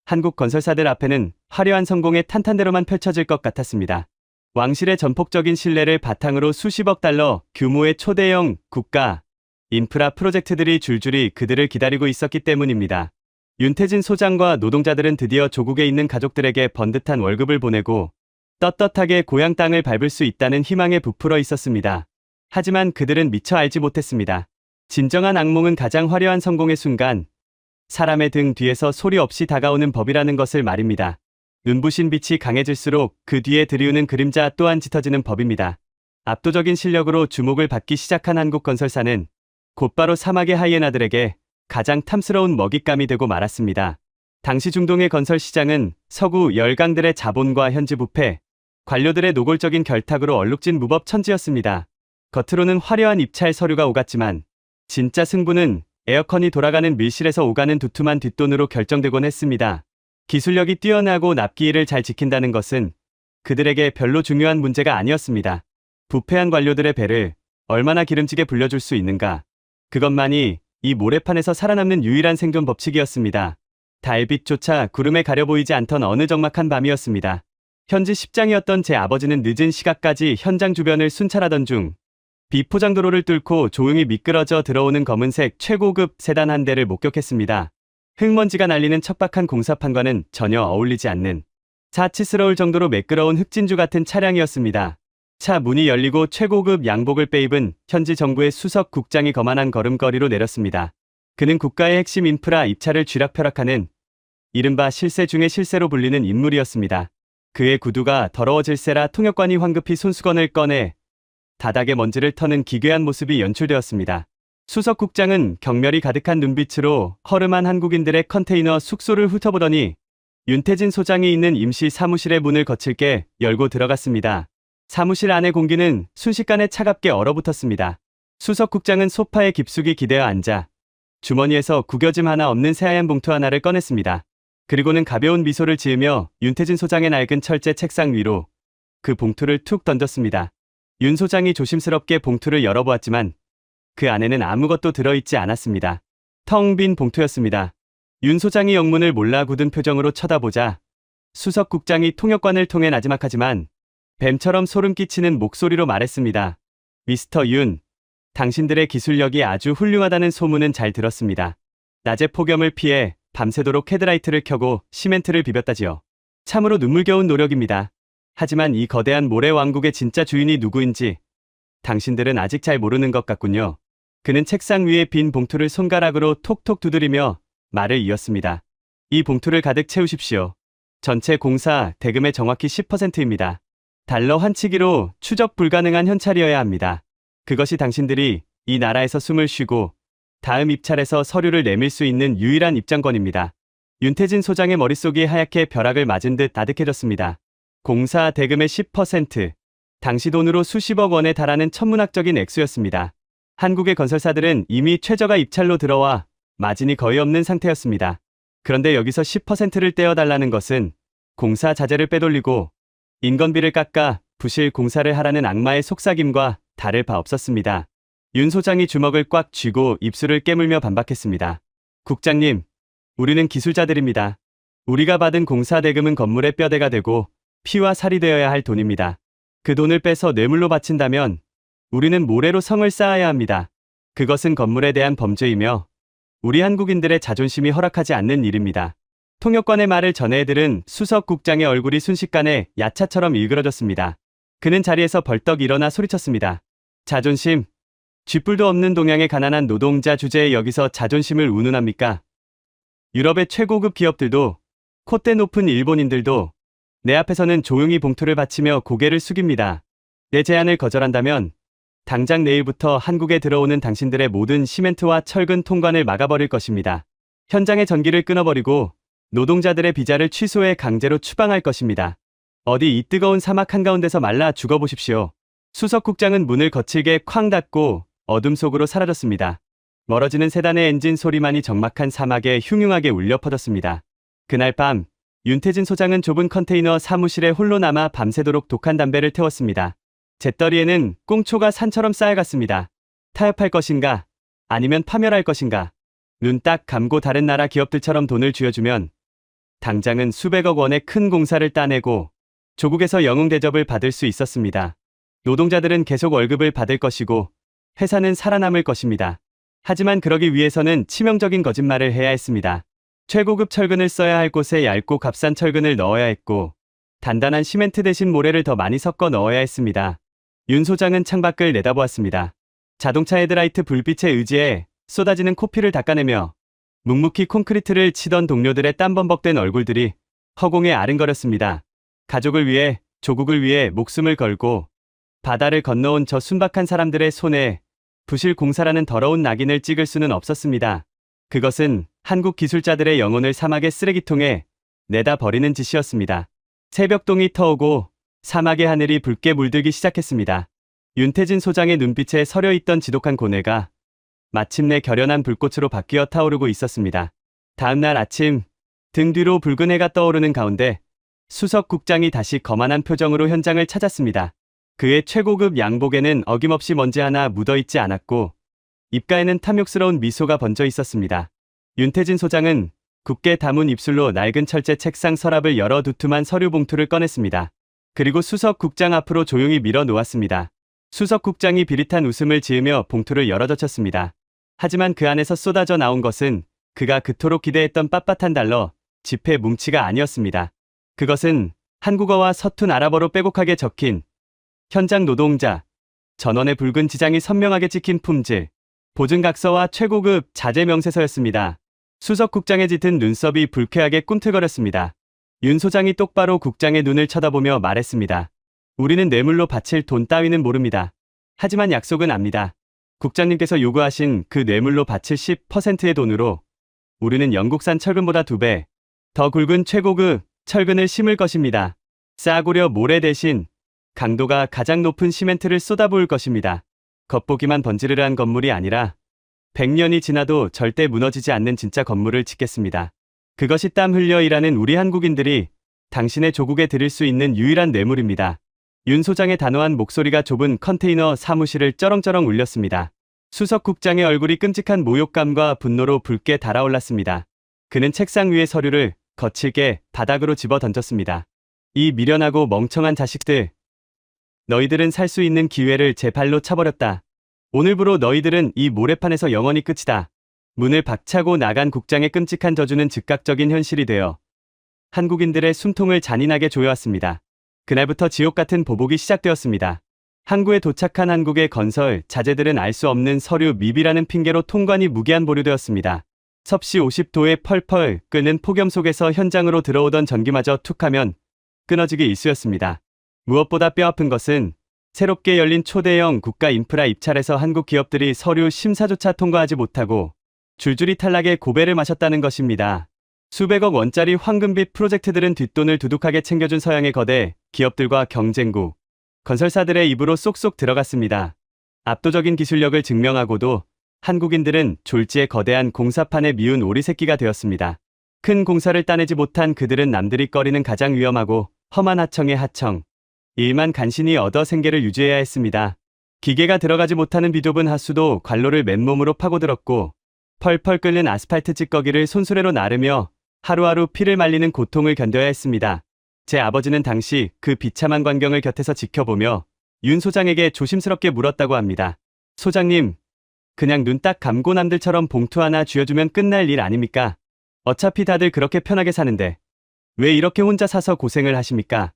한국 건설사들 앞에는 화려한 성공의 탄탄대로만 펼쳐질 것 같았습니다. 왕실의 전폭적인 신뢰를 바탕으로 수십억 달러 규모의 초대형 국가 인프라 프로젝트들이 줄줄이 그들을 기다리고 있었기 때문입니다. 윤태진 소장과 노동자들은 드디어 조국에 있는 가족들에게 번듯한 월급을 보내고 떳떳하게 고향 땅을 밟을 수 있다는 희망에 부풀어 있었습니다. 하지만 그들은 미처 알지 못했습니다. 진정한 악몽은 가장 화려한 성공의 순간 사람의 등 뒤에서 소리 없이 다가오는 법이라는 것을 말입니다. 눈부신 빛이 강해질수록 그 뒤에 들이우는 그림자 또한 짙어지는 법입니다. 압도적인 실력으로 주목을 받기 시작한 한국건설사는 곧바로 사막의 하이에나들에게 가장 탐스러운 먹잇감이 되고 말았습니다. 당시 중동의 건설 시장은 서구 열강들의 자본과 현지 부패, 관료들의 노골적인 결탁으로 얼룩진 무법천지였습니다. 겉으로는 화려한 입찰 서류가 오갔지만 진짜 승부는 에어컨이 돌아가는 밀실에서 오가는 두툼한 뒷돈으로 결정되곤 했습니다. 기술력이 뛰어나고 납기일을 잘 지킨다는 것은 그들에게 별로 중요한 문제가 아니었습니다. 부패한 관료들의 배를 얼마나 기름지게 불려줄 수 있는가. 그것만이 이 모래판에서 살아남는 유일한 생존 법칙이었습니다. 달빛조차 구름에 가려 보이지 않던 어느 적막한 밤이었습니다. 현지 십장이었던 제 아버지는 늦은 시각까지 현장 주변을 순찰하던 중 비포장도로를 뚫고 조용히 미끄러져 들어오는 검은색 최고급 세단 한 대를 목격했습니다. 흙먼지가 날리는 척박한 공사판과는 전혀 어울리지 않는 사치스러울 정도로 매끄러운 흑진주 같은 차량이었습니다. 차 문이 열리고 최고급 양복을 빼입은 현지 정부의 수석 국장이 거만한 걸음걸이로 내렸습니다. 그는 국가의 핵심 인프라 입찰을 쥐락펴락하는 이른바 실세 중의 실세로 불리는 인물이었습니다. 그의 구두가 더러워질세라 통역관이 황급히 손수건을 꺼내 바닥에 먼지를 터는 기괴한 모습이 연출되었습니다. 수석 국장은 경멸이 가득한 눈빛으로 허름한 한국인들의 컨테이너 숙소를 훑어보더니 윤태진 소장이 있는 임시 사무실의 문을 거칠게 열고 들어갔습니다. 사무실 안의 공기는 순식간에 차갑게 얼어붙었습니다. 수석 국장은 소파에 깊숙이 기대어 앉아 주머니에서 구겨짐 하나 없는 새하얀 봉투 하나를 꺼냈습니다. 그리고는 가벼운 미소를 지으며 윤태진 소장의 낡은 철제 책상 위로 그 봉투를 툭 던졌습니다. 윤 소장이 조심스럽게 봉투를 열어보았지만 그 안에는 아무것도 들어있지 않았습니다. 텅 빈 봉투였습니다. 윤 소장이 영문을 몰라 굳은 표정으로 쳐다보자 수석 국장이 통역관을 통해 나지막하지만 뱀처럼 소름 끼치는 목소리로 말했습니다. 미스터 윤, 당신들의 기술력이 아주 훌륭하다는 소문은 잘 들었습니다. 낮에 폭염을 피해 밤새도록 헤드라이트를 켜고 시멘트를 비볐다지요. 참으로 눈물겨운 노력입니다. 하지만 이 거대한 모래 왕국의 진짜 주인이 누구인지 당신들은 아직 잘 모르는 것 같군요. 그는 책상 위에 빈 봉투를 손가락으로 톡톡 두드리며 말을 이었습니다. 이 봉투를 가득 채우십시오. 전체 공사 대금의 정확히 10%입니다. 달러 환치기로 추적 불가능한 현찰이어야 합니다. 그것이 당신들이 이 나라에서 숨을 쉬고 다음 입찰에서 서류를 내밀 수 있는 유일한 입장권입니다. 윤태진 소장의 머릿속이 하얗게 벼락을 맞은 듯 아득해졌습니다. 공사 대금의 10%, 당시 돈으로 수십억 원에 달하는 천문학적인 액수였습니다. 한국의 건설사들은 이미 최저가 입찰로 들어와 마진이 거의 없는 상태였습니다. 그런데 여기서 10%를 떼어달라는 것은 공사 자재를 빼돌리고 인건비를 깎아 부실 공사를 하라는 악마의 속삭임과 다를 바 없었습니다. 윤 소장이 주먹을 꽉 쥐고 입술을 깨물며 반박했습니다. 국장님, 우리는 기술자들입니다. 우리가 받은 공사 대금은 건물의 뼈대가 되고 피와 살이 되어야 할 돈입니다. 그 돈을 빼서 뇌물로 바친다면 우리는 모래로 성을 쌓아야 합니다. 그것은 건물에 대한 범죄이며 우리 한국인들의 자존심이 허락하지 않는 일입니다. 통역관의 말을 전해들은 수석 국장의 얼굴이 순식간에 야차처럼 일그러졌습니다. 그는 자리에서 벌떡 일어나 소리쳤습니다. 자존심, 쥐뿔도 없는 동양의 가난한 노동자 주제에 여기서 자존심을 운운합니까? 유럽의 최고급 기업들도 콧대 높은 일본인들도 내 앞에서는 조용히 봉투를 받치며 고개를 숙입니다. 내 제안을 거절한다면 당장 내일부터 한국에 들어오는 당신들의 모든 시멘트와 철근 통관을 막아버릴 것입니다. 현장의 전기를 끊어버리고 노동자들의 비자를 취소해 강제로 추방할 것입니다. 어디 이 뜨거운 사막 한가운데서 말라 죽어보십시오. 수석 국장은 문을 거칠게 쾅 닫고 어둠 속으로 사라졌습니다. 멀어지는 세단의 엔진 소리만이 적막한 사막에 흉흉하게 울려 퍼졌습니다. 그날 밤 윤태진 소장은 좁은 컨테이너 사무실에 홀로 남아 밤새도록 독한 담배를 태웠습니다. 잿더리에는 꽁초가 산처럼 쌓여갔습니다. 타협할 것인가? 아니면 파멸할 것인가? 눈 딱 감고 다른 나라 기업들처럼 돈을 쥐어주면 당장은 수백억 원의 큰 공사를 따내고 조국에서 영웅 대접을 받을 수 있었습니다. 노동자들은 계속 월급을 받을 것이고 회사는 살아남을 것입니다. 하지만 그러기 위해서는 치명적인 거짓말을 해야 했습니다. 최고급 철근을 써야 할 곳에 얇고 값싼 철근을 넣어야 했고 단단한 시멘트 대신 모래를 더 많이 섞어 넣어야 했습니다. 윤 소장은 창밖을 내다보았습니다. 자동차 헤드라이트 불빛에 의지해 쏟아지는 코피를 닦아내며 묵묵히 콘크리트를 치던 동료들의 땀범벅된 얼굴들이 허공에 아른거렸습니다. 가족을 위해, 조국을 위해 목숨을 걸고 바다를 건너온 저 순박한 사람들의 손에 부실 공사라는 더러운 낙인을 찍을 수는 없었습니다. 그것은 한국 기술자들의 영혼을 사막의 쓰레기통에 내다 버리는 짓이었습니다. 새벽동이 터오고 사막의 하늘이 붉게 물들기 시작했습니다. 윤태진 소장의 눈빛에 서려있던 지독한 고뇌가 마침내 결연한 불꽃으로 바뀌어 타오르고 있었습니다. 다음 날 아침 등 뒤로 붉은 해가 떠오르는 가운데 수석국장이 다시 거만한 표정으로 현장을 찾았습니다. 그의 최고급 양복에는 어김없이 먼지 하나 묻어있지 않았고 입가에는 탐욕스러운 미소가 번져 있었습니다. 윤태진 소장은 굳게 담은 입술로 낡은 철제 책상 서랍을 열어 두툼한 서류 봉투를 꺼냈습니다. 그리고 수석국장 앞으로 조용히 밀어 놓았습니다. 수석국장이 비릿한 웃음을 지으며 봉투를 열어젖혔습니다. 하지만 그 안에서 쏟아져 나온 것은 그가 그토록 기대했던 빳빳한 달러, 지폐 뭉치가 아니었습니다. 그것은 한국어와 서툰 아랍어로 빼곡하게 적힌 현장 노동자, 전원의 붉은 지장이 선명하게 찍힌 품질, 보증각서와 최고급 자재 명세서였습니다. 수석국장의 짙은 눈썹이 불쾌하게 꿈틀거렸습니다. 윤 소장이 똑바로 국장의 눈을 쳐다보며 말했습니다. 우리는 뇌물로 바칠 돈 따위는 모릅니다. 하지만 약속은 압니다. 국장님께서 요구하신 그 뇌물로 바칠 10%의 돈으로 우리는 영국산 철근보다 2배 더 굵은 최고급 철근을 심을 것입니다. 싸구려 모래 대신 강도가 가장 높은 시멘트를 쏟아부을 것입니다. 겉보기만 번지르르한 건물이 아니라 100년이 지나도 절대 무너지지 않는 진짜 건물을 짓겠습니다. 그것이 땀 흘려 일하는 우리 한국인들이 당신의 조국에 드릴 수 있는 유일한 뇌물입니다. 윤 소장의 단호한 목소리가 좁은 컨테이너 사무실을 쩌렁쩌렁 울렸습니다. 수석국장의 얼굴이 끔찍한 모욕감과 분노로 붉게 달아올랐습니다. 그는 책상 위의 서류를 거칠게 바닥으로 집어 던졌습니다. 이 미련하고 멍청한 자식들. 너희들은 살 수 있는 기회를 제 발로 차버렸다. 오늘부로 너희들은 이 모래판에서 영원히 끝이다. 문을 박차고 나간 국장의 끔찍한 저주는 즉각적인 현실이 되어 한국인들의 숨통을 잔인하게 조여왔습니다. 그날부터 지옥 같은 보복이 시작되었습니다. 항구에 도착한 한국의 건설 자재들은 알 수 없는 서류 미비라는 핑계로 통관이 무기한 보류되었습니다. 섭씨 50도에 펄펄 끓는 폭염 속에서 현장으로 들어오던 전기마저 툭하면 끊어지기 일쑤였습니다. 무엇보다 뼈아픈 것은 새롭게 열린 초대형 국가 인프라 입찰에서 한국 기업들이 서류 심사조차 통과하지 못하고 줄줄이 탈락의 고배를 마셨다는 것입니다. 수백억 원짜리 황금빛 프로젝트들은 뒷돈을 두둑하게 챙겨준 서양의 거대 기업들과 경쟁국, 건설사들의 입으로 쏙쏙 들어갔습니다. 압도적인 기술력을 증명하고도 한국인들은 졸지에 거대한 공사판에 미운 오리새끼가 되었습니다. 큰 공사를 따내지 못한 그들은 남들이 꺼리는 가장 위험하고 험한 하청의 하청, 일만 간신히 얻어 생계를 유지해야 했습니다. 기계가 들어가지 못하는 비좁은 하수도 관로를 맨몸으로 파고들었고 펄펄 끓는 아스팔트 찌꺼기를 손수레로 나르며 하루하루 피를 말리는 고통을 견뎌야 했습니다. 제 아버지는 당시 그 비참한 광경을 곁에서 지켜보며 윤 소장에게 조심스럽게 물었다고 합니다. 소장님, 그냥 눈 딱 감고 남들처럼 봉투 하나 쥐어주면 끝날 일 아닙니까? 어차피 다들 그렇게 편하게 사는데 왜 이렇게 혼자 사서 고생을 하십니까?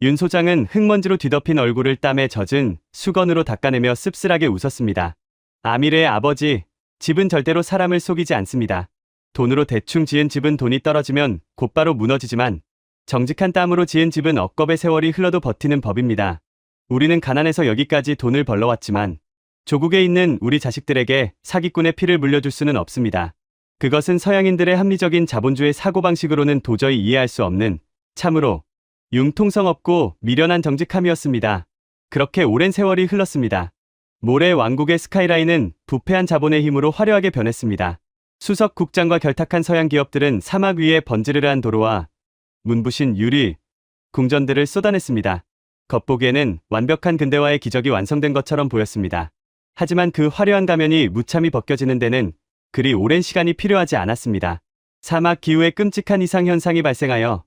윤 소장은 흙먼지로 뒤덮인 얼굴을 땀에 젖은 수건으로 닦아내며 씁쓸하게 웃었습니다. 아미르의 아버지, 집은 절대로 사람을 속이지 않습니다. 돈으로 대충 지은 집은 돈이 떨어지면 곧바로 무너지지만 정직한 땀으로 지은 집은 억겁의 세월이 흘러도 버티는 법입니다. 우리는 가난해서 여기까지 돈을 벌러왔지만 조국에 있는 우리 자식들에게 사기꾼의 피를 물려줄 수는 없습니다. 그것은 서양인들의 합리적인 자본주의 사고방식으로는 도저히 이해할 수 없는 참으로 융통성 없고 미련한 정직함이었습니다. 그렇게 오랜 세월이 흘렀습니다. 모래 왕국의 스카이라인은 부패한 자본의 힘으로 화려하게 변했습니다. 수석 국장과 결탁한 서양 기업들은 사막 위에 번지르르한 도로와 문부신 유리, 궁전들을 쏟아냈습니다. 겉보기에는 완벽한 근대화의 기적이 완성된 것처럼 보였습니다. 하지만 그 화려한 가면이 무참히 벗겨지는 데는 그리 오랜 시간이 필요하지 않았습니다. 사막 기후에 끔찍한 이상현상이 발생하여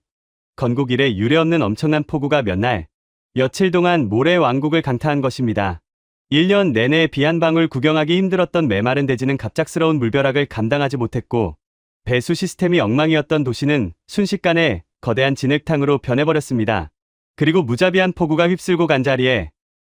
건국 이래 유례없는 엄청난 폭우가 몇 날, 며칠 동안 모래 왕국을 강타한 것입니다. 1년 내내 비 한 방울 구경하기 힘들었던 메마른 대지는 갑작스러운 물벼락을 감당하지 못했고 배수 시스템이 엉망이었던 도시는 순식간에 거대한 진흙탕으로 변해버렸습니다. 그리고 무자비한 폭우가 휩쓸고 간 자리에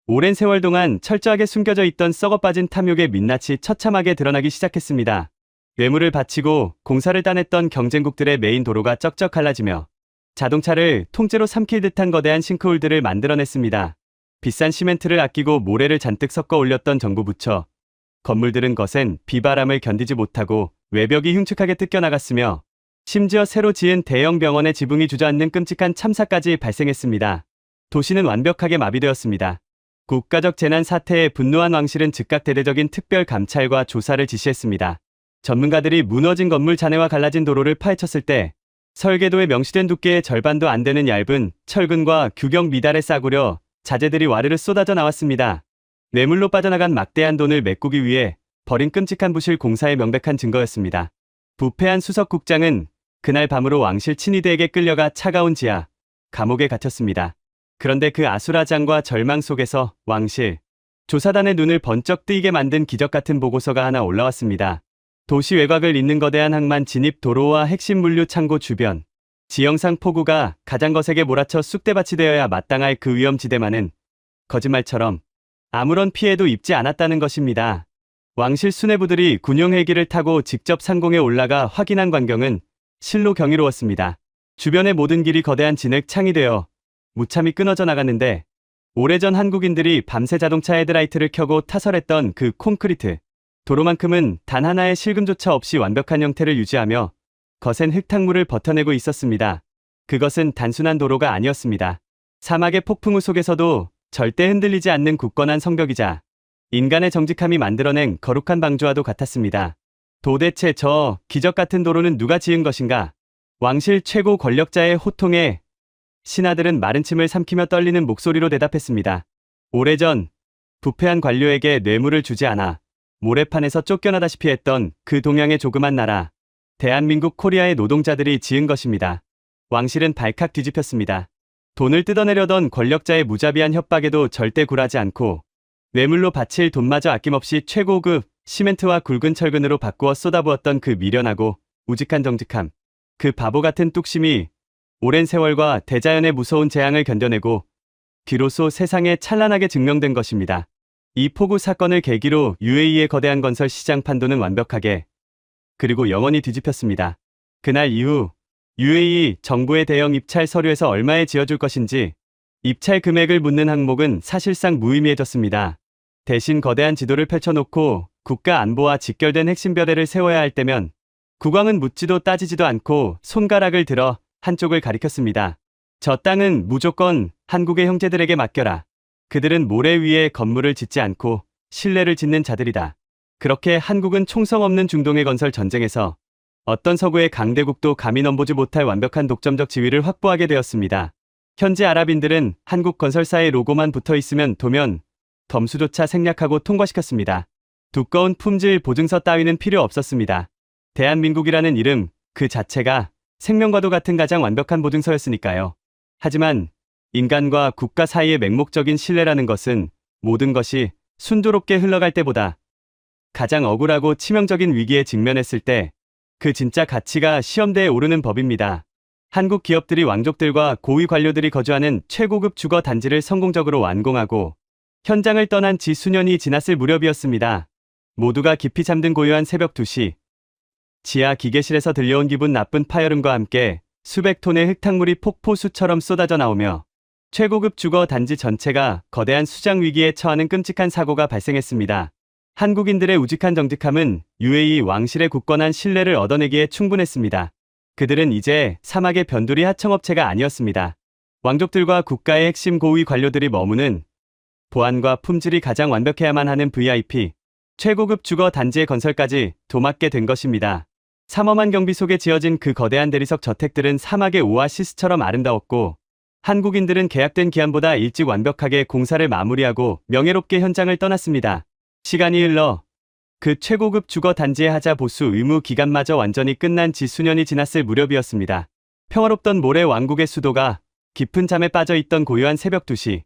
오랜 세월 동안 철저하게 숨겨져 있던 썩어빠진 탐욕의 민낯이 처참하게 드러나기 시작했습니다. 뇌물을 바치고 공사를 따냈던 경쟁국들의 메인 도로가 쩍쩍 갈라지며 자동차를 통째로 삼킬 듯한 거대한 싱크홀들을 만들어냈습니다. 비싼 시멘트를 아끼고 모래를 잔뜩 섞어 올렸던 정부 부처, 건물들은 거센 비바람을 견디지 못하고 외벽이 흉측하게 뜯겨나갔으며 심지어 새로 지은 대형 병원의 지붕이 주저앉는 끔찍한 참사까지 발생했습니다. 도시는 완벽하게 마비되었습니다. 국가적 재난 사태에 분노한 왕실은 즉각 대대적인 특별 감찰과 조사를 지시했습니다. 전문가들이 무너진 건물 잔해와 갈라진 도로를 파헤쳤을 때 설계도에 명시된 두께의 절반도 안 되는 얇은 철근과 규격 미달에 싸구려 자재들이 와르르 쏟아져 나왔습니다. 뇌물로 빠져나간 막대한 돈을 메꾸기 위해 벌인 끔찍한 부실 공사의 명백한 증거였습니다. 부패한 수석국장은 그날 밤으로 왕실 친위대에게 끌려가 차가운 지하 감옥에 갇혔습니다. 그런데 그 아수라장과 절망 속에서 왕실 조사단의 눈을 번쩍 뜨이게 만든 기적 같은 보고서가 하나 올라왔습니다. 도시 외곽을 잇는 거대한 항만 진입 도로와 핵심 물류 창고 주변 지형상 폭우가 가장 거세게 몰아쳐 쑥대밭이 되어야 마땅할 그 위험지대만은 거짓말처럼 아무런 피해도 입지 않았다는 것입니다. 왕실 수뇌부들이 군용 헬기를 타고 직접 상공에 올라가 확인한 광경은 실로 경이로웠습니다. 주변의 모든 길이 거대한 진흙 창이 되어 무참히 끊어져 나갔는데 오래전 한국인들이 밤새 자동차 헤드라이트를 켜고 타설했던 그 콘크리트 도로만큼은 단 하나의 실금조차 없이 완벽한 형태를 유지하며 거센 흙탕물을 버텨내고 있었습니다. 그것은 단순한 도로가 아니었습니다. 사막의 폭풍우 속에서도 절대 흔들리지 않는 굳건한 성벽이자 인간의 정직함이 만들어낸 거룩한 방주와도 같았습니다. 도대체 저 기적 같은 도로는 누가 지은 것인가? 왕실 최고 권력자의 호통에 신하들은 마른 침을 삼키며 떨리는 목소리로 대답했습니다. 오래전 부패한 관료에게 뇌물을 주지 않아 모래판에서 쫓겨나다시피 했던 그 동양의 조그만 나라 대한민국 코리아의 노동자들이 지은 것입니다. 왕실은 발칵 뒤집혔습니다. 돈을 뜯어내려던 권력자의 무자비한 협박에도 절대 굴하지 않고 뇌물로 바칠 돈마저 아낌없이 최고급 시멘트와 굵은 철근으로 바꾸어 쏟아부었던 그 미련하고 우직한 정직함, 그 바보 같은 뚝심이 오랜 세월과 대자연의 무서운 재앙을 견뎌내고 비로소 세상에 찬란하게 증명된 것입니다. 이 폭우 사건을 계기로 UAE의 거대한 건설 시장 판도는 완벽하게 그리고 영원히 뒤집혔습니다. 그날 이후 UAE 정부의 대형 입찰 서류에서 얼마에 지어줄 것인지 입찰 금액을 묻는 항목은 사실상 무의미해졌습니다. 대신 거대한 지도를 펼쳐놓고 국가 안보와 직결된 핵심 벼대를 세워야 할 때면 국왕은 묻지도 따지지도 않고 손가락을 들어 한쪽을 가리켰습니다. 저 땅은 무조건 한국의 형제들에게 맡겨라. 그들은 모래 위에 건물을 짓지 않고 신뢰를 짓는 자들이다. 그렇게 한국은 총성 없는 중동의 건설 전쟁에서 어떤 서구의 강대국도 감히 넘보지 못할 완벽한 독점적 지위를 확보하게 되었습니다. 현지 아랍인들은 한국 건설사의 로고만 붙어 있으면 도면 덤수조차 생략하고 통과시켰습니다. 두꺼운 품질 보증서 따위는 필요 없었습니다. 대한민국이라는 이름 그 자체가 생명과도 같은 가장 완벽한 보증서였으니까요. 하지만 인간과 국가 사이의 맹목적인 신뢰라는 것은 모든 것이 순조롭게 흘러갈 때보다 가장 억울하고 치명적인 위기에 직면했을 때 그 진짜 가치가 시험대에 오르는 법입니다. 한국 기업들이 왕족들과 고위 관료들이 거주하는 최고급 주거 단지를 성공적으로 완공하고 현장을 떠난 지 수년이 지났을 무렵이었습니다. 모두가 깊이 잠든 고요한 새벽 2시. 지하 기계실에서 들려온 기분 나쁜 파열음과 함께 수백 톤의 흙탕물이 폭포수처럼 쏟아져 나오며 최고급 주거 단지 전체가 거대한 수장 위기에 처하는 끔찍한 사고가 발생했습니다. 한국인들의 우직한 정직함은 UAE 왕실의 굳건한 신뢰를 얻어내기에 충분했습니다. 그들은 이제 사막의 변두리 하청업체가 아니었습니다. 왕족들과 국가의 핵심 고위 관료들이 머무는 보안과 품질이 가장 완벽해야만 하는 VIP, 최고급 주거 단지의 건설까지 도맡게 된 것입니다. 삼엄한 경비 속에 지어진 그 거대한 대리석 저택들은 사막의 오아시스처럼 아름다웠고 한국인들은 계약된 기한보다 일찍 완벽하게 공사를 마무리하고 명예롭게 현장을 떠났습니다. 시간이 흘러 그 최고급 주거 단지의 하자 보수 의무 기간마저 완전히 끝난 지 수년이 지났을 무렵이었습니다. 평화롭던 모래 왕국의 수도가 깊은 잠에 빠져 있던 고요한 새벽 2시.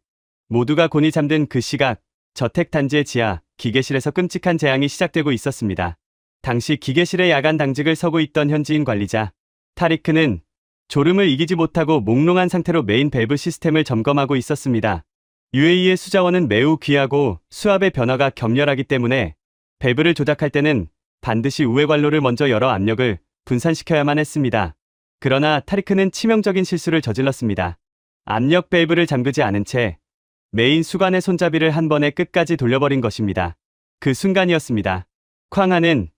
모두가 곤히 잠든 그 시각, 저택 단지의 지하, 기계실에서 끔찍한 재앙이 시작되고 있었습니다. 당시 기계실의 야간 당직을 서고 있던 현지인 관리자 타리크는 졸음을 이기지 못하고 몽롱한 상태로 메인 밸브 시스템을 점검하고 있었습니다. UAE의 수자원은 매우 귀하고 수압의 변화가 격렬하기 때문에 밸브를 조작할 때는 반드시 우회 관로를 먼저 열어 압력을 분산시켜야만 했습니다. 그러나 타리크는 치명적인 실수를 저질렀습니다. 압력 밸브를 잠그지 않은 채 메인 수관의 손잡이를 한 번에 끝까지 돌려버린 것입니다. 그 순간이었습니다. 쾅 하는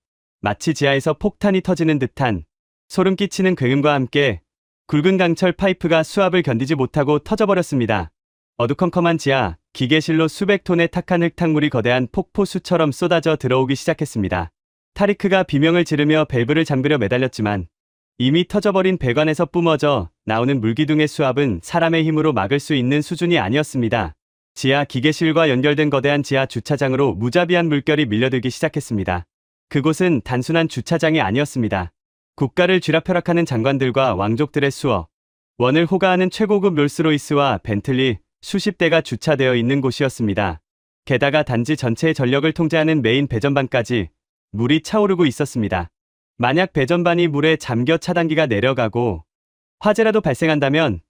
마치 지하에서 폭탄이 터지는 듯한 소름 끼치는 굉음과 함께 굵은 강철 파이프가 수압을 견디지 못하고 터져버렸습니다. 어두컴컴한 지하, 기계실로 수백 톤의 탁한 흙탕물이 거대한 폭포수처럼 쏟아져 들어오기 시작했습니다. 타리크가 비명을 지르며 밸브를 잠그려 매달렸지만 이미 터져버린 배관에서 뿜어져 나오는 물기둥의 수압은 사람의 힘으로 막을 수 있는 수준이 아니었습니다. 지하 기계실과 연결된 거대한 지하 주차장으로 무자비한 물결이 밀려들기 시작했습니다. 그곳은 단순한 주차장이 아니었습니다. 국가를 쥐락펴락하는 장관들과 왕족들의 수억 원을 호가하는 최고급 롤스로이스와 벤틀리 수십 대가 주차되어 있는 곳이었습니다. 게다가 단지 전체의 전력을 통제하는 메인 배전반까지 물이 차오르고 있었습니다. 만약 배전반이 물에 잠겨 차단기가 내려가고 화재라도 발생한다면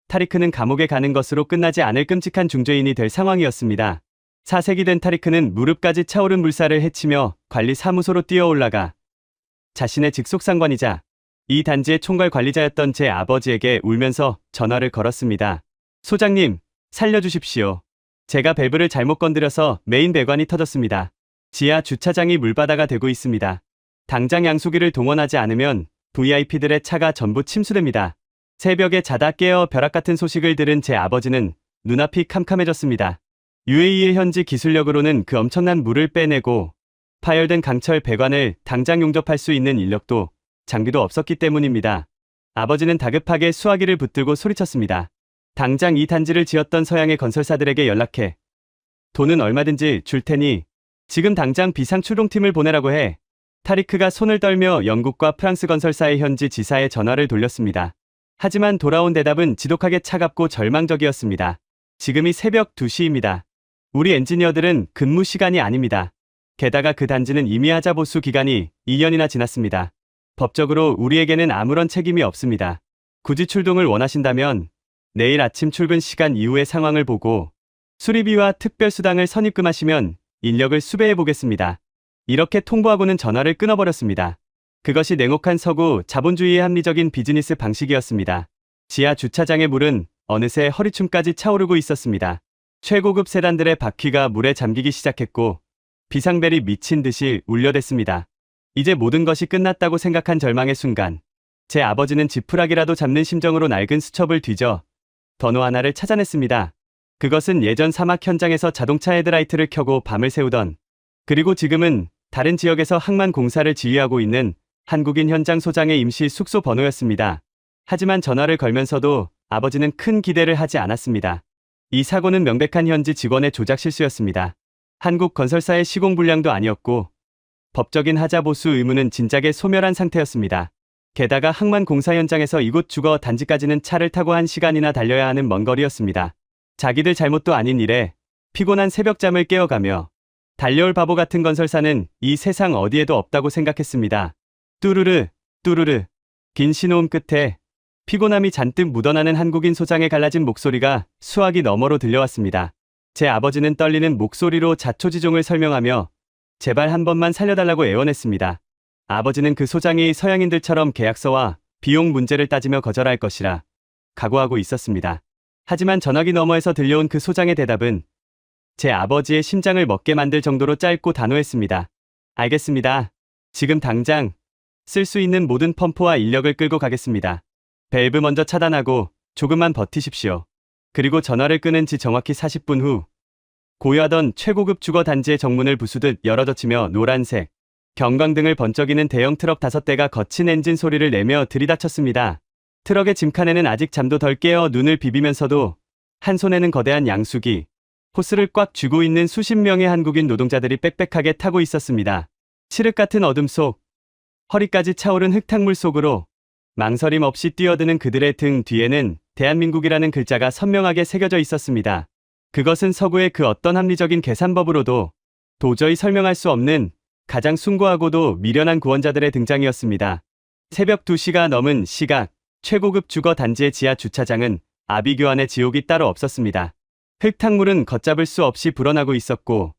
타리크는 감옥에 가는 것으로 끝나지 않을 끔찍한 중죄인이 될 상황이었습니다. 4세기 된 타리크는 무릎까지 차오른 물살을 헤치며 관리 사무소로 뛰어올라가 자신의 직속상관이자 이 단지의 총괄 관리자였던 제 아버지에게 울면서 전화를 걸었습니다. 소장님, 살려주십시오. 제가 밸브를 잘못 건드려서 메인 배관이 터졌습니다. 지하 주차장이 물바다가 되고 있습니다. 당장 양수기를 동원하지 않으면 VIP들의 차가 전부 침수됩니다. 새벽에 자다 깨어 벼락 같은 소식을 들은 제 아버지는 눈앞이 캄캄해졌습니다. UAE의 현지 기술력으로는 그 엄청난 물을 빼내고 파열된 강철 배관을 당장 용접할 수 있는 인력도 장비도 없었기 때문입니다. 아버지는 다급하게 수화기를 붙들고 소리쳤습니다. 당장 이 단지를 지었던 서양의 건설사들에게 연락해. 돈은 얼마든지 줄 테니 지금 당장 비상 출동팀을 보내라고 해. 타리크가 손을 떨며 영국과 프랑스 건설사의 현지 지사에 전화를 돌렸습니다. 하지만 돌아온 대답은 지독하게 차갑고 절망적이었습니다. 지금이 새벽 2시입니다. 우리 엔지니어들은 근무 시간이 아닙니다. 게다가 그 단지는 이미 하자 보수 기간이 2년이나 지났습니다. 법적으로 우리에게는 아무런 책임이 없습니다. 굳이 출동을 원하신다면 내일 아침 출근 시간 이후의 상황을 보고 수리비와 특별수당을 선입금하시면 인력을 수배해 보겠습니다. 이렇게 통보하고는 전화를 끊어버렸습니다. 그것이 냉혹한 서구 자본주의의 합리적인 비즈니스 방식이었습니다. 지하 주차장의 물은 어느새 허리춤까지 차오르고 있었습니다. 최고급 세단들의 바퀴가 물에 잠기기 시작했고 비상벨이 미친 듯이 울려댔습니다. 이제 모든 것이 끝났다고 생각한 절망의 순간 제 아버지는 지푸라기라도 잡는 심정으로 낡은 수첩을 뒤져 번호 하나를 찾아냈습니다. 그것은 예전 사막 현장에서 자동차 헤드라이트를 켜고 밤을 새우던 그리고 지금은 다른 지역에서 항만 공사를 지휘하고 있는 한국인 현장 소장의 임시 숙소 번호였습니다. 하지만 전화를 걸면서도 아버지는 큰 기대를 하지 않았습니다. 이 사고는 명백한 현지 직원의 조작 실수였습니다. 한국 건설사의 시공 불량도 아니었고 법적인 하자 보수 의무는 진작에 소멸한 상태였습니다. 게다가 항만 공사 현장에서 이곳 주거 단지까지는 차를 타고 1시간이나 달려야 하는 먼 거리였습니다. 자기들 잘못도 아닌 일에 피곤한 새벽잠을 깨어가며 달려올 바보 같은 건설사는 이 세상 어디에도 없다고 생각했습니다. 뚜루르, 뚜루르. 긴 신호음 끝에 피곤함이 잔뜩 묻어나는 한국인 소장의 갈라진 목소리가 수화기 너머로 들려왔습니다. 제 아버지는 떨리는 목소리로 자초지종을 설명하며 제발 한 번만 살려달라고 애원했습니다. 아버지는 그 소장이 서양인들처럼 계약서와 비용 문제를 따지며 거절할 것이라 각오하고 있었습니다. 하지만 전화기 너머에서 들려온 그 소장의 대답은 제 아버지의 심장을 먹게 만들 정도로 짧고 단호했습니다. 알겠습니다. 지금 당장 쓸 수 있는 모든 펌프와 인력을 끌고 가겠습니다. 밸브 먼저 차단하고 조금만 버티십시오. 그리고 전화를 끊은 지 정확히 40분 후 고요하던 최고급 주거 단지의 정문을 부수듯 열어젖히며 노란색 경광등을 번쩍이는 대형 트럭 5대가 거친 엔진 소리를 내며 들이닥쳤습니다. 트럭의 짐칸에는 아직 잠도 덜 깨어 눈을 비비면서도 한 손에는 거대한 양수기, 호스를 꽉 쥐고 있는 수십 명의 한국인 노동자들이 빽빽하게 타고 있었습니다. 칠흑 같은 어둠 속 허리까지 차오른 흙탕물 속으로 망설임 없이 뛰어드는 그들의 등 뒤에는 대한민국이라는 글자가 선명하게 새겨져 있었습니다. 그것은 서구의 그 어떤 합리적인 계산법으로도 도저히 설명할 수 없는 가장 숭고하고도 미련한 구원자들의 등장이었습니다. 새벽 2시가 넘은 시각, 최고급 주거 단지의 지하 주차장은 아비규환의 지옥이 따로 없었습니다. 흙탕물은 걷잡을 수 없이 불어나고 있었고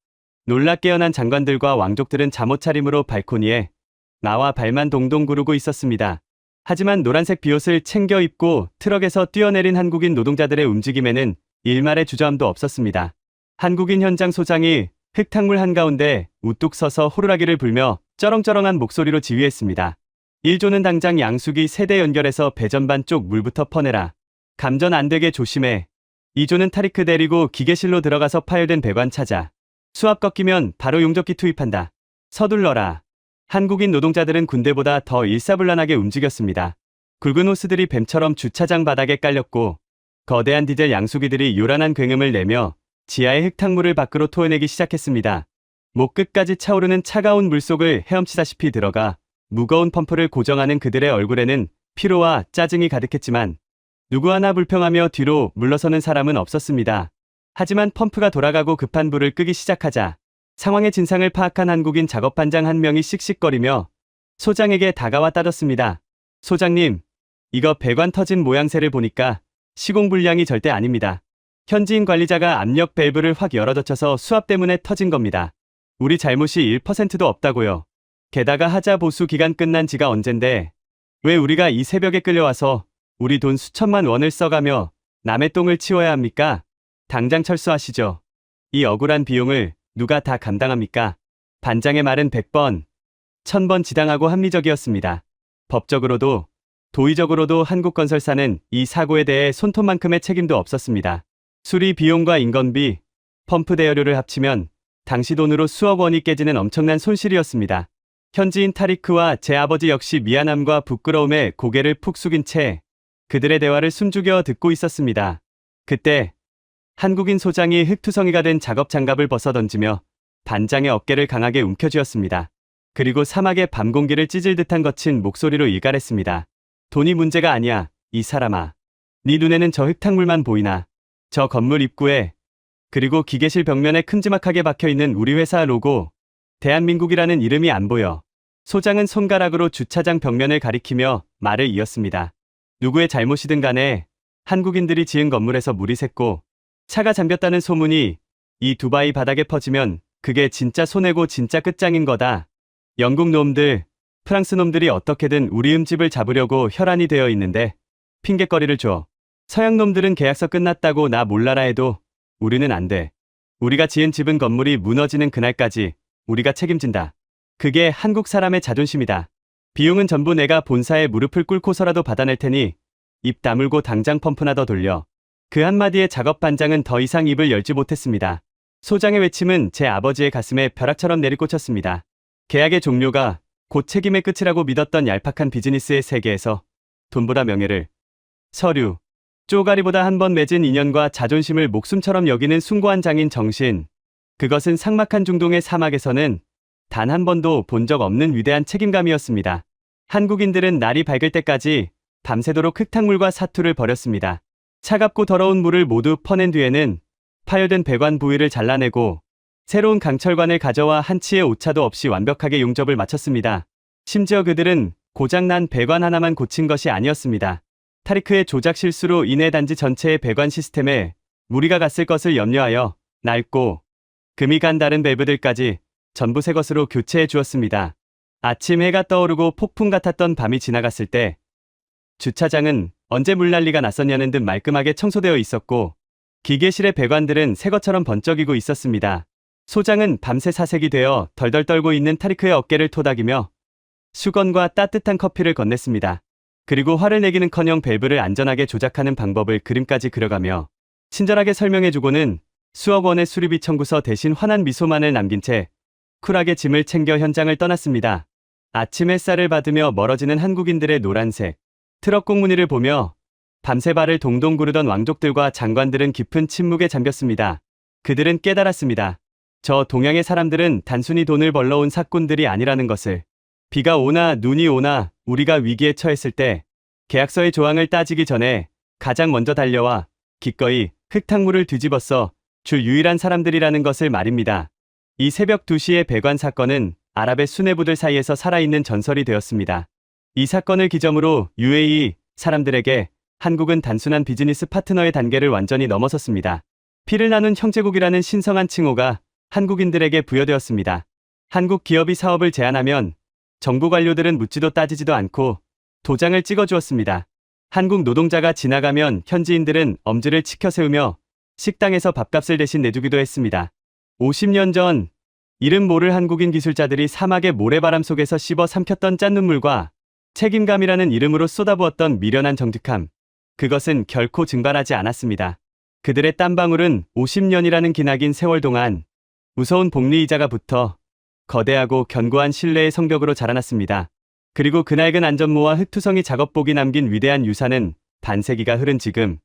놀라 깨어난 장관들과 왕족들은 잠옷차림으로 발코니에 나와 발만 동동 구르고 있었습니다. 하지만 노란색 비옷을 챙겨 입고 트럭에서 뛰어내린 한국인 노동자들의 움직임에는 일말의 주저함도 없었습니다. 한국인 현장 소장이 흙탕물 한가운데 우뚝 서서 호루라기를 불며 쩌렁쩌렁한 목소리로 지휘했습니다. 1조는 당장 양수기 3대 연결해서 배전반 쪽 물부터 퍼내라. 감전 안 되게 조심해. 2조는 타리크 데리고 기계실로 들어가서 파열된 배관 찾아. 수압 꺾이면 바로 용접기 투입한다. 서둘러라. 한국인 노동자들은 군대보다 더 일사불란하게 움직였습니다. 굵은 호스들이 뱀처럼 주차장 바닥에 깔렸고 거대한 디젤 양수기들이 요란한 굉음을 내며 지하의 흙탕물을 밖으로 토해내기 시작했습니다. 목 끝까지 차오르는 차가운 물속을 헤엄치다시피 들어가 무거운 펌프를 고정하는 그들의 얼굴에는 피로와 짜증이 가득했지만 누구 하나 불평하며 뒤로 물러서는 사람은 없었습니다. 하지만 펌프가 돌아가고 급한 불을 끄기 시작하자 상황의 진상을 파악한 한국인 작업반장 한 명이 씩씩거리며 소장에게 다가와 따졌습니다. 소장님, 이거 배관 터진 모양새를 보니까 시공 불량이 절대 아닙니다. 현지인 관리자가 압력 밸브를 확 열어젖혀서 수압 때문에 터진 겁니다. 우리 잘못이 1%도 없다고요. 게다가 하자 보수 기간 끝난 지가 언젠데 왜 우리가 이 새벽에 끌려와서 우리 돈 수천만 원을 써가며 남의 똥을 치워야 합니까? 당장 철수하시죠. 이 억울한 비용을 누가 다 감당합니까? 반장의 말은 100번, 1000번 지당하고 합리적이었습니다. 법적으로도 도의적으로도 한국건설사는 이 사고에 대해 손톱만큼의 책임도 없었습니다. 수리 비용과 인건비, 펌프 대여료를 합치면 당시 돈으로 수억 원이 깨지는 엄청난 손실이었습니다. 현지인 타리크와 제 아버지 역시 미안함과 부끄러움에 고개를 푹 숙인 채 그들의 대화를 숨죽여 듣고 있었습니다. 그때 한국인 소장이 흙투성이가 된 작업 장갑을 벗어 던지며 반장의 어깨를 강하게 움켜쥐었습니다. 그리고 사막의 밤 공기를 찢을 듯한 거친 목소리로 일갈했습니다. 돈이 문제가 아니야, 이 사람아. 네 눈에는 저 흙탕물만 보이나? 저 건물 입구에 그리고 기계실 벽면에 큼지막하게 박혀있는 우리 회사 로고 대한민국이라는 이름이 안 보여. 소장은 손가락으로 주차장 벽면을 가리키며 말을 이었습니다. 누구의 잘못이든 간에 한국인들이 지은 건물에서 물이 샜고 차가 잠겼다는 소문이 이 두바이 바닥에 퍼지면 그게 진짜 손해고 진짜 끝장인 거다. 영국 놈들, 프랑스 놈들이 어떻게든 우리 집을 잡으려고 혈안이 되어 있는데 핑곗거리를 줘. 서양 놈들은 계약서 끝났다고 나 몰라라 해도 우리는 안 돼. 우리가 지은 집은 건물이 무너지는 그날까지 우리가 책임진다. 그게 한국 사람의 자존심이다. 비용은 전부 내가 본사에 무릎을 꿇고서라도 받아낼 테니 입 다물고 당장 펌프나 더 돌려. 그 한마디에 작업 반장은 더 이상 입을 열지 못했습니다. 소장의 외침은 제 아버지의 가슴에 벼락처럼 내리꽂혔습니다. 계약의 종료가 곧 책임의 끝이라고 믿었던 얄팍한 비즈니스의 세계에서 돈보다 명예를, 서류, 쪼가리보다 한 번 맺은 인연과 자존심을 목숨처럼 여기는 숭고한 장인 정신. 그것은 삭막한 중동의 사막에서는 단 한 번도 본 적 없는 위대한 책임감이었습니다. 한국인들은 날이 밝을 때까지 밤새도록 흙탕물과 사투를 벌였습니다. 차갑고 더러운 물을 모두 퍼낸 뒤에는 파열된 배관 부위를 잘라내고 새로운 강철관을 가져와 한치의 오차도 없이 완벽하게 용접을 마쳤습니다. 심지어 그들은 고장난 배관 하나만 고친 것이 아니었습니다. 타리크의 조작 실수로 인해 단지 전체의 배관 시스템에 무리가 갔을 것을 염려하여 낡고 금이 간 다른 밸브들까지 전부 새 것으로 교체해 주었습니다. 아침 해가 떠오르고 폭풍 같았던 밤이 지나갔을 때 주차장은 언제 물난리가 났었냐는 듯 말끔하게 청소되어 있었고 기계실의 배관들은 새 것처럼 번쩍이고 있었습니다. 소장은 밤새 사색이 되어 덜덜 떨고 있는 타리크의 어깨를 토닥이며 수건과 따뜻한 커피를 건넸습니다. 그리고 화를 내기는커녕 밸브를 안전하게 조작하는 방법을 그림까지 그려가며 친절하게 설명해주고는 수억 원의 수리비 청구서 대신 환한 미소만을 남긴 채 쿨하게 짐을 챙겨 현장을 떠났습니다. 아침 햇살을 받으며 멀어지는 한국인들의 노란색 트럭 꽁무니를 보며 밤새 발을 동동 구르던 왕족들과 장관들은 깊은 침묵에 잠겼습니다. 그들은 깨달았습니다. 저 동양의 사람들은 단순히 돈을 벌러 온 사꾼들이 아니라는 것을. 비가 오나 눈이 오나 우리가 위기에 처했을 때 계약서의 조항을 따지기 전에 가장 먼저 달려와 기꺼이 흙탕물을 뒤집어써 줄 유일한 사람들이라는 것을 말입니다. 이 새벽 2시의 배관 사건은 아랍의 수뇌부들 사이에서 살아있는 전설이 되었습니다. 이 사건을 기점으로 UAE 사람들에게 한국은 단순한 비즈니스 파트너의 단계를 완전히 넘어섰습니다. 피를 나눈 형제국이라는 신성한 칭호가 한국인들에게 부여되었습니다. 한국 기업이 사업을 제안하면 정부 관료들은 묻지도 따지지도 않고 도장을 찍어주었습니다. 한국 노동자가 지나가면 현지인들은 엄지를 치켜 세우며 식당에서 밥값을 대신 내주기도 했습니다. 50년 전 이름 모를 한국인 기술자들이 사막의 모래바람 속에서 씹어 삼켰던 짠눈물과 책임감이라는 이름으로 쏟아부었던 미련한 정직함. 그것은 결코 증발하지 않았습니다. 그들의 땀방울은 50년이라는 기나긴 세월 동안 무서운 복리이자가 붙어 거대하고 견고한 신뢰의 성벽으로 자라났습니다. 그리고 그 낡은 안전모와 흙투성이 작업복이 남긴 위대한 유산은 반세기가 흐른 지금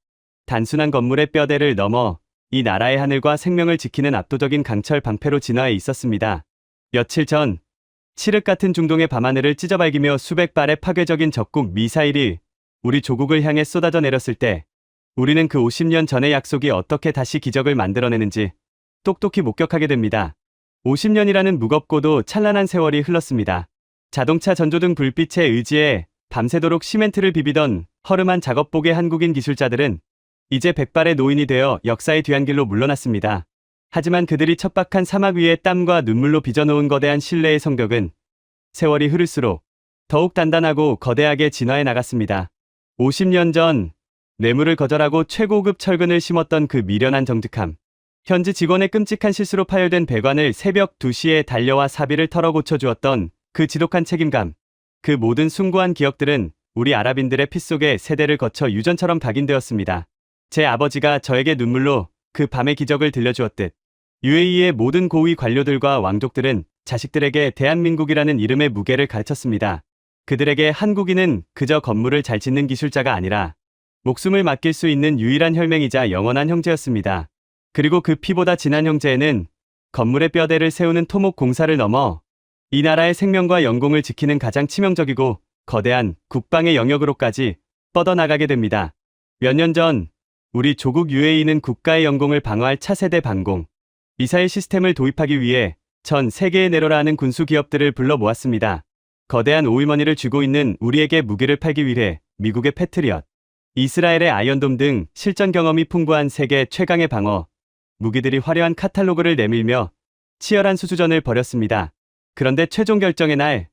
단순한 건물의 뼈대를 넘어 이 나라의 하늘과 생명을 지키는 압도적인 강철 방패로 진화해 있었습니다. 며칠 전 칠흑 같은 중동의 밤하늘을 찢어발기며 수백 발의 파괴적인 적국 미사일이 우리 조국을 향해 쏟아져 내렸을 때 우리는 그 50년 전의 약속이 어떻게 다시 기적을 만들어내는지 똑똑히 목격하게 됩니다. 50년이라는 무겁고도 찬란한 세월이 흘렀습니다. 자동차 전조등 불빛에 의지해 밤새도록 시멘트를 비비던 허름한 작업복의 한국인 기술자들은 이제 백발의 노인이 되어 역사의 뒤안길로 물러났습니다. 하지만 그들이 척박한 사막 위에 땀과 눈물로 빚어놓은 거대한 신뢰의 성벽은 세월이 흐를수록 더욱 단단하고 거대하게 진화해 나갔습니다. 50년 전 뇌물을 거절하고 최고급 철근을 심었던 그 미련한 정직함. 현지 직원의 끔찍한 실수로 파열된 배관을 새벽 2시에 달려와 사비를 털어 고쳐주었던 그 지독한 책임감. 그 모든 숭고한 기억들은 우리 아랍인들의 피 속에 세대를 거쳐 유전처럼 각인되었습니다. 제 아버지가 저에게 눈물로 그 밤의 기적을 들려주었듯 UAE의 모든 고위 관료들과 왕족들은 자식들에게 대한민국이라는 이름의 무게를 가르쳤습니다. 그들에게 한국인은 그저 건물을 잘 짓는 기술자가 아니라 목숨을 맡길 수 있는 유일한 혈맹이자 영원한 형제였습니다. 그리고 그 피보다 진한 형제에는 건물의 뼈대를 세우는 토목 공사를 넘어 이 나라의 생명과 영공을 지키는 가장 치명적이고 거대한 국방의 영역으로까지 뻗어나가게 됩니다. 몇 년 전 우리 조국 UAE는 국가의 영공을 방어할 차세대 방공 미사일 시스템을 도입하기 위해 전 세계에 내려라 하는 군수 기업들을 불러 모았습니다. 거대한 오일머니를 쥐고 있는 우리에게 무기를 팔기 위해 미국의 패트리엇, 이스라엘의 아이언돔 등 실전 경험이 풍부한 세계 최강의 방어 무기들이 화려한 카탈로그를 내밀며 치열한 수수전을 벌였습니다. 그런데 최종 결정의 날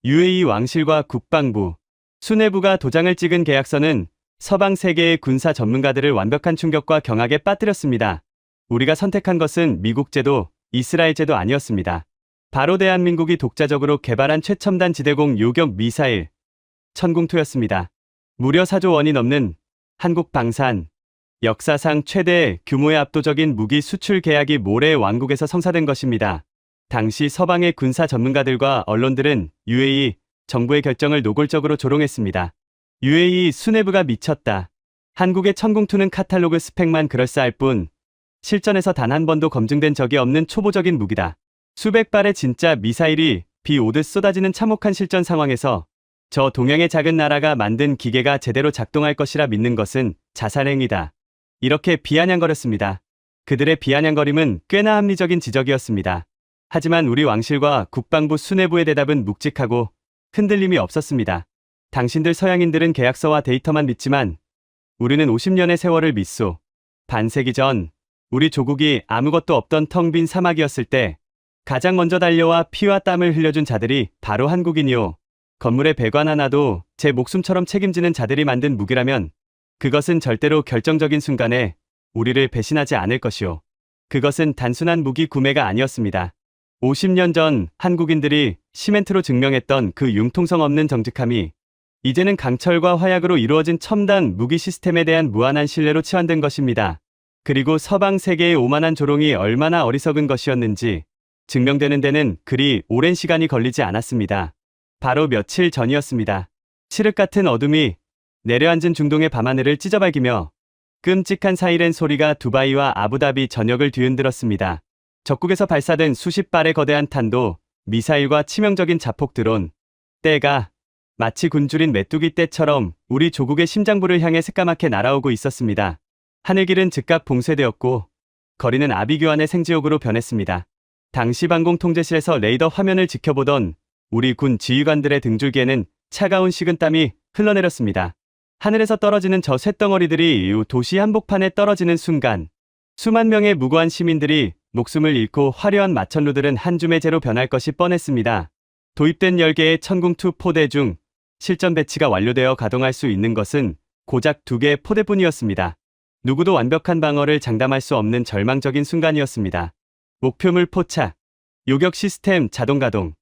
UAE 왕실과 국방부, 수뇌부가 도장을 찍은 계약서는 서방 세계의 군사 전문가들을 완벽한 충격과 경악에 빠뜨렸습니다. 우리가 선택한 것은 미국 제도, 이스라엘 제도 아니었습니다. 바로 대한민국이 독자적으로 개발한 최첨단 지대공 요격 미사일 천궁2였습니다. 무려 4조 원이 넘는 한국 방산, 역사상 최대 규모의 압도적인 무기 수출 계약이 모레 왕국에서 성사된 것입니다. 당시 서방의 군사 전문가들과 언론들은 UAE 정부의 결정을 노골적으로 조롱했습니다. UAE 수뇌부가 미쳤다. 한국의 천궁2는 카탈로그 스펙만 그럴싸할 뿐 실전에서 단 한 번도 검증된 적이 없는 초보적인 무기다. 수백 발의 진짜 미사일이 비 오듯 쏟아지는 참혹한 실전 상황에서 저 동양의 작은 나라가 만든 기계가 제대로 작동할 것이라 믿는 것은 자살행위다. 이렇게 비아냥거렸습니다. 그들의 비아냥거림은 꽤나 합리적인 지적이었습니다. 하지만 우리 왕실과 국방부 수뇌부의 대답은 묵직하고 흔들림이 없었습니다. 당신들 서양인들은 계약서와 데이터만 믿지만 우리는 50년의 세월을 믿소. 반세기 전 우리 조국이 아무것도 없던 텅 빈 사막이었을 때 가장 먼저 달려와 피와 땀을 흘려준 자들이 바로 한국인이요. 건물의 배관 하나도 제 목숨처럼 책임지는 자들이 만든 무기라면 그것은 절대로 결정적인 순간에 우리를 배신하지 않을 것이요. 그것은 단순한 무기 구매가 아니었습니다. 50년 전 한국인들이 시멘트로 증명했던 그 융통성 없는 정직함이 이제는 강철과 화약으로 이루어진 첨단 무기 시스템에 대한 무한한 신뢰로 치환된 것입니다. 그리고 서방 세계의 오만한 조롱이 얼마나 어리석은 것이었는지 증명되는 데는 그리 오랜 시간이 걸리지 않았습니다. 바로 며칠 전이었습니다. 칠흑 같은 어둠이 내려앉은 중동의 밤하늘을 찢어발기며 끔찍한 사이렌 소리가 두바이와 아부다비 전역을 뒤흔들었습니다. 적국에서 발사된 수십 발의 거대한 탄도, 미사일과 치명적인 자폭 드론, 때가 마치 굶주린 메뚜기 떼처럼 우리 조국의 심장부를 향해 새까맣게 날아오고 있었습니다. 하늘길은 즉각 봉쇄되었고 거리는 아비규환의 생지옥으로 변했습니다. 당시 방공통제실에서 레이더 화면을 지켜보던 우리 군 지휘관들의 등줄기에는 차가운 식은땀이 흘러내렸습니다. 하늘에서 떨어지는 저 쇳덩어리들이 도시 한복판에 떨어지는 순간 수만 명의 무고한 시민들이 목숨을 잃고 화려한 마천루들은 한 줌의 재로 변할 것이 뻔했습니다. 도입된 10개의 천궁2 포대 중 실전 배치가 완료되어 가동할 수 있는 것은 고작 2개의 포대뿐이었습니다. 누구도 완벽한 방어를 장담할 수 없는 절망적인 순간이었습니다. 목표물 포착, 요격 시스템 자동 가동,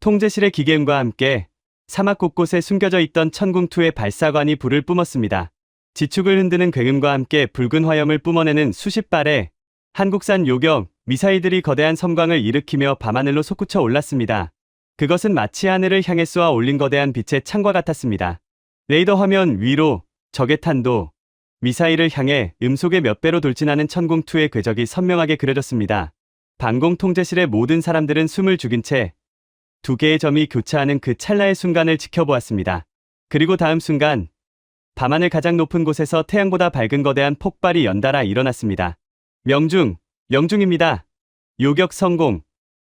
통제실의 기계음과 함께 사막 곳곳에 숨겨져 있던 천궁2의 발사관이 불을 뿜었습니다. 지축을 흔드는 굉음과 함께 붉은 화염을 뿜어내는 수십 발의 한국산 요격 미사일들이 거대한 섬광을 일으키며 밤하늘로 솟구쳐 올랐습니다. 그것은 마치 하늘을 향해 쏘아 올린 거대한 빛의 창과 같았습니다. 레이더 화면 위로 적의 탄도, 미사일을 향해 음속의 몇 배로 돌진하는 천궁2의 궤적이 선명하게 그려졌습니다. 방공 통제실의 모든 사람들은 숨을 죽인 채 두 개의 점이 교차하는 그 찰나의 순간을 지켜보았습니다. 그리고 다음 순간 밤하늘 가장 높은 곳에서 태양보다 밝은 거대한 폭발이 연달아 일어났습니다. 명중입니다. 요격 성공.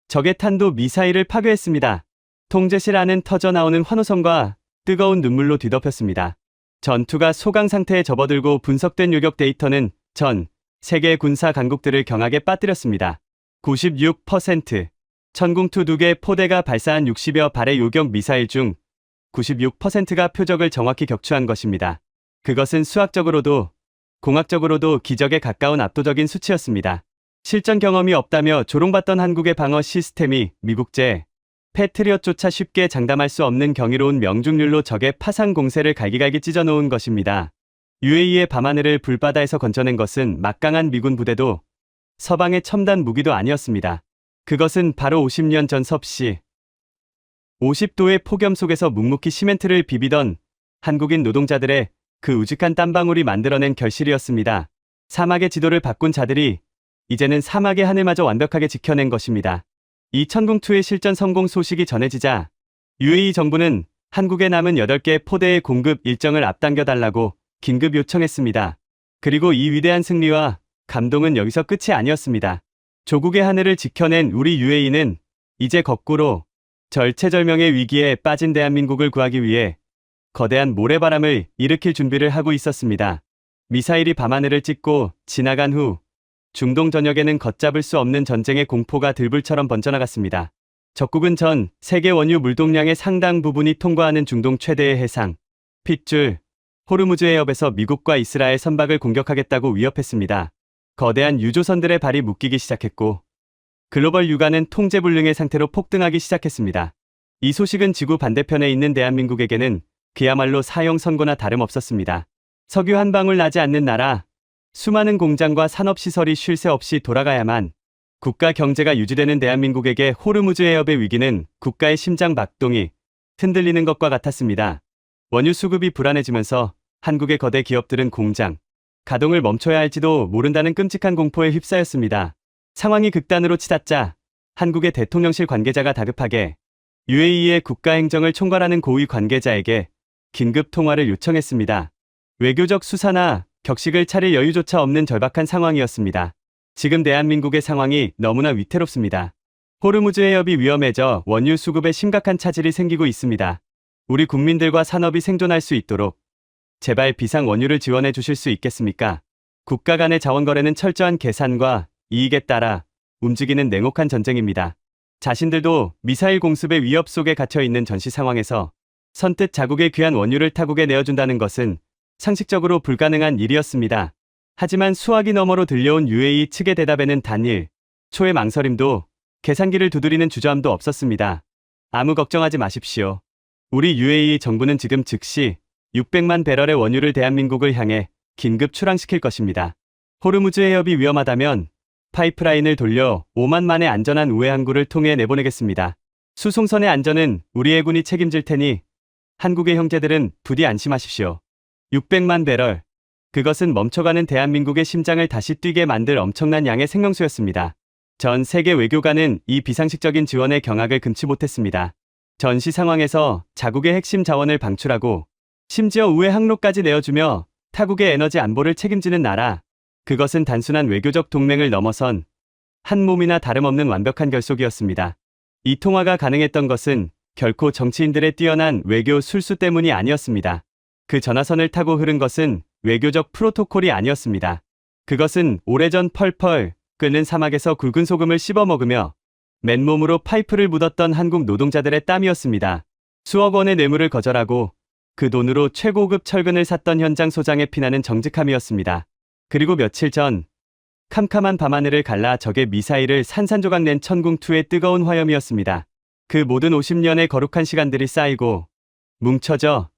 적의 탄도 미사일을 파괴했습니다. 통제실 안은 터져나오는 환호성과 뜨거운 눈물로 뒤덮였습니다. 전투가 소강 상태에 접어들고 분석된 요격 데이터는 전 세계 군사 강국들을 경악에 빠뜨렸습니다. 96%. 천궁2 2개 포대가 발사한 60여 발의 요격 미사일 중 96%가 표적을 정확히 격추한 것입니다. 그것은 수학적으로도 공학적으로도 기적에 가까운 압도적인 수치였습니다. 실전 경험이 없다며 조롱받던 한국의 방어 시스템이 미국제 패트리엇조차 쉽게 장담할 수 없는 경이로운 명중률로 적의 파상 공세를 갈기갈기 찢어놓은 것입니다. UAE의 밤하늘을 불바다에서 건져낸 것은 막강한 미군 부대도 서방의 첨단 무기도 아니었습니다. 그것은 바로 50년 전 섭씨 50도의 폭염 속에서 묵묵히 시멘트를 비비던 한국인 노동자들의 그 우직한 땀방울이 만들어낸 결실이었습니다. 사막의 지도를 바꾼 자들이 이제는 사막의 하늘마저 완벽하게 지켜낸 것입니다. 이 천궁2의 실전 성공 소식이 전해지자 UAE 정부는 한국에 남은 8개 포대의 공급 일정을 앞당겨달라고 긴급 요청했습니다. 그리고 이 위대한 승리와 감동은 여기서 끝이 아니었습니다. 조국의 하늘을 지켜낸 우리 UAE는 이제 거꾸로 절체절명의 위기에 빠진 대한민국을 구하기 위해 거대한 모래바람을 일으킬 준비를 하고 있었습니다. 미사일이 밤하늘을 찍고 지나간 후 중동 전역에는 걷잡을 수 없는 전쟁의 공포가 들불처럼 번져나갔습니다. 적국은 전 세계 원유 물동량의 상당 부분이 통과하는 중동 최대의 해상 핏줄 호르무즈 해협에서 미국과 이스라엘 선박을 공격하겠다고 위협했습니다. 거대한 유조선들의 발이 묶이기 시작했고 글로벌 유가는 통제불능의 상태로 폭등하기 시작했습니다. 이 소식은 지구 반대편에 있는 대한민국에게는 그야말로 사형 선고나 다름없었습니다. 석유 한 방울 나지 않는 나라, 수많은 공장과 산업시설이 쉴 새 없이 돌아가야만 국가 경제가 유지되는 대한민국에게 호르무즈 해협의 위기는 국가의 심장 박동이 흔들리는 것과 같았습니다. 원유 수급이 불안해지면서 한국의 거대 기업들은 공장 가동을 멈춰야 할지도 모른다는 끔찍한 공포에 휩싸였습니다. 상황이 극단으로 치닫자 한국의 대통령실 관계자가 다급하게 UAE의 국가행정을 총괄하는 고위 관계자에게 긴급 통화를 요청했습니다. 외교적 수사나 격식을 차릴 여유조차 없는 절박한 상황이었습니다. 지금 대한민국의 상황이 너무나 위태롭습니다. 호르무즈 해협이 위험해져 원유 수급에 심각한 차질이 생기고 있습니다. 우리 국민들과 산업이 생존할 수 있도록 제발 비상 원유를 지원해 주실 수 있겠습니까? 국가 간의 자원 거래는 철저한 계산과 이익에 따라 움직이는 냉혹한 전쟁입니다. 자신들도 미사일 공습의 위협 속에 갇혀 있는 전시 상황에서 선뜻 자국의 귀한 원유를 타국에 내어준다는 것은 상식적으로 불가능한 일이었습니다. 하지만 수화기 너머로 들려온 UAE 측의 대답에는 단일 초의 망설임도 계산기를 두드리는 주저함도 없었습니다. 아무 걱정하지 마십시오. 우리 UAE 정부는 지금 즉시 600만 배럴의 원유를 대한민국을 향해 긴급 출항시킬 것입니다. 호르무즈 해협이 위험하다면 파이프라인을 돌려 오만만의 안전한 우회 항구를 통해 내보내겠습니다. 수송선의 안전은 우리 해군이 책임질 테니 한국의 형제들은 부디 안심하십시오. 600만 배럴. 그것은 멈춰가는 대한민국의 심장을 다시 뛰게 만들 엄청난 양의 생명수였습니다. 전 세계 외교관은 이 비상식적인 지원의 경악을 금치 못했습니다. 전시 상황에서 자국의 핵심 자원을 방출하고 심지어 우회 항로까지 내어주며 타국의 에너지 안보를 책임지는 나라. 그것은 단순한 외교적 동맹을 넘어선 한 몸이나 다름없는 완벽한 결속이었습니다. 이 통화가 가능했던 것은 결코 정치인들의 뛰어난 외교 술수 때문이 아니었습니다. 그 전화선을 타고 흐른 것은 외교적 프로토콜이 아니었습니다. 그것은 오래전 펄펄 끓는 사막에서 굵은 소금을 씹어 먹으며 맨몸으로 파이프를 묻었던 한국 노동자들의 땀이었습니다. 수억 원의 뇌물을 거절하고 그 돈으로 최고급 철근을 샀던 현장 소장의 피나는 정직함이었습니다. 그리고 며칠 전 캄캄한 밤하늘을 갈라 적의 미사일을 산산조각 낸 천궁2의 뜨거운 화염이었습니다. 그 모든 50년의 거룩한 시간들이 쌓이고 뭉쳐져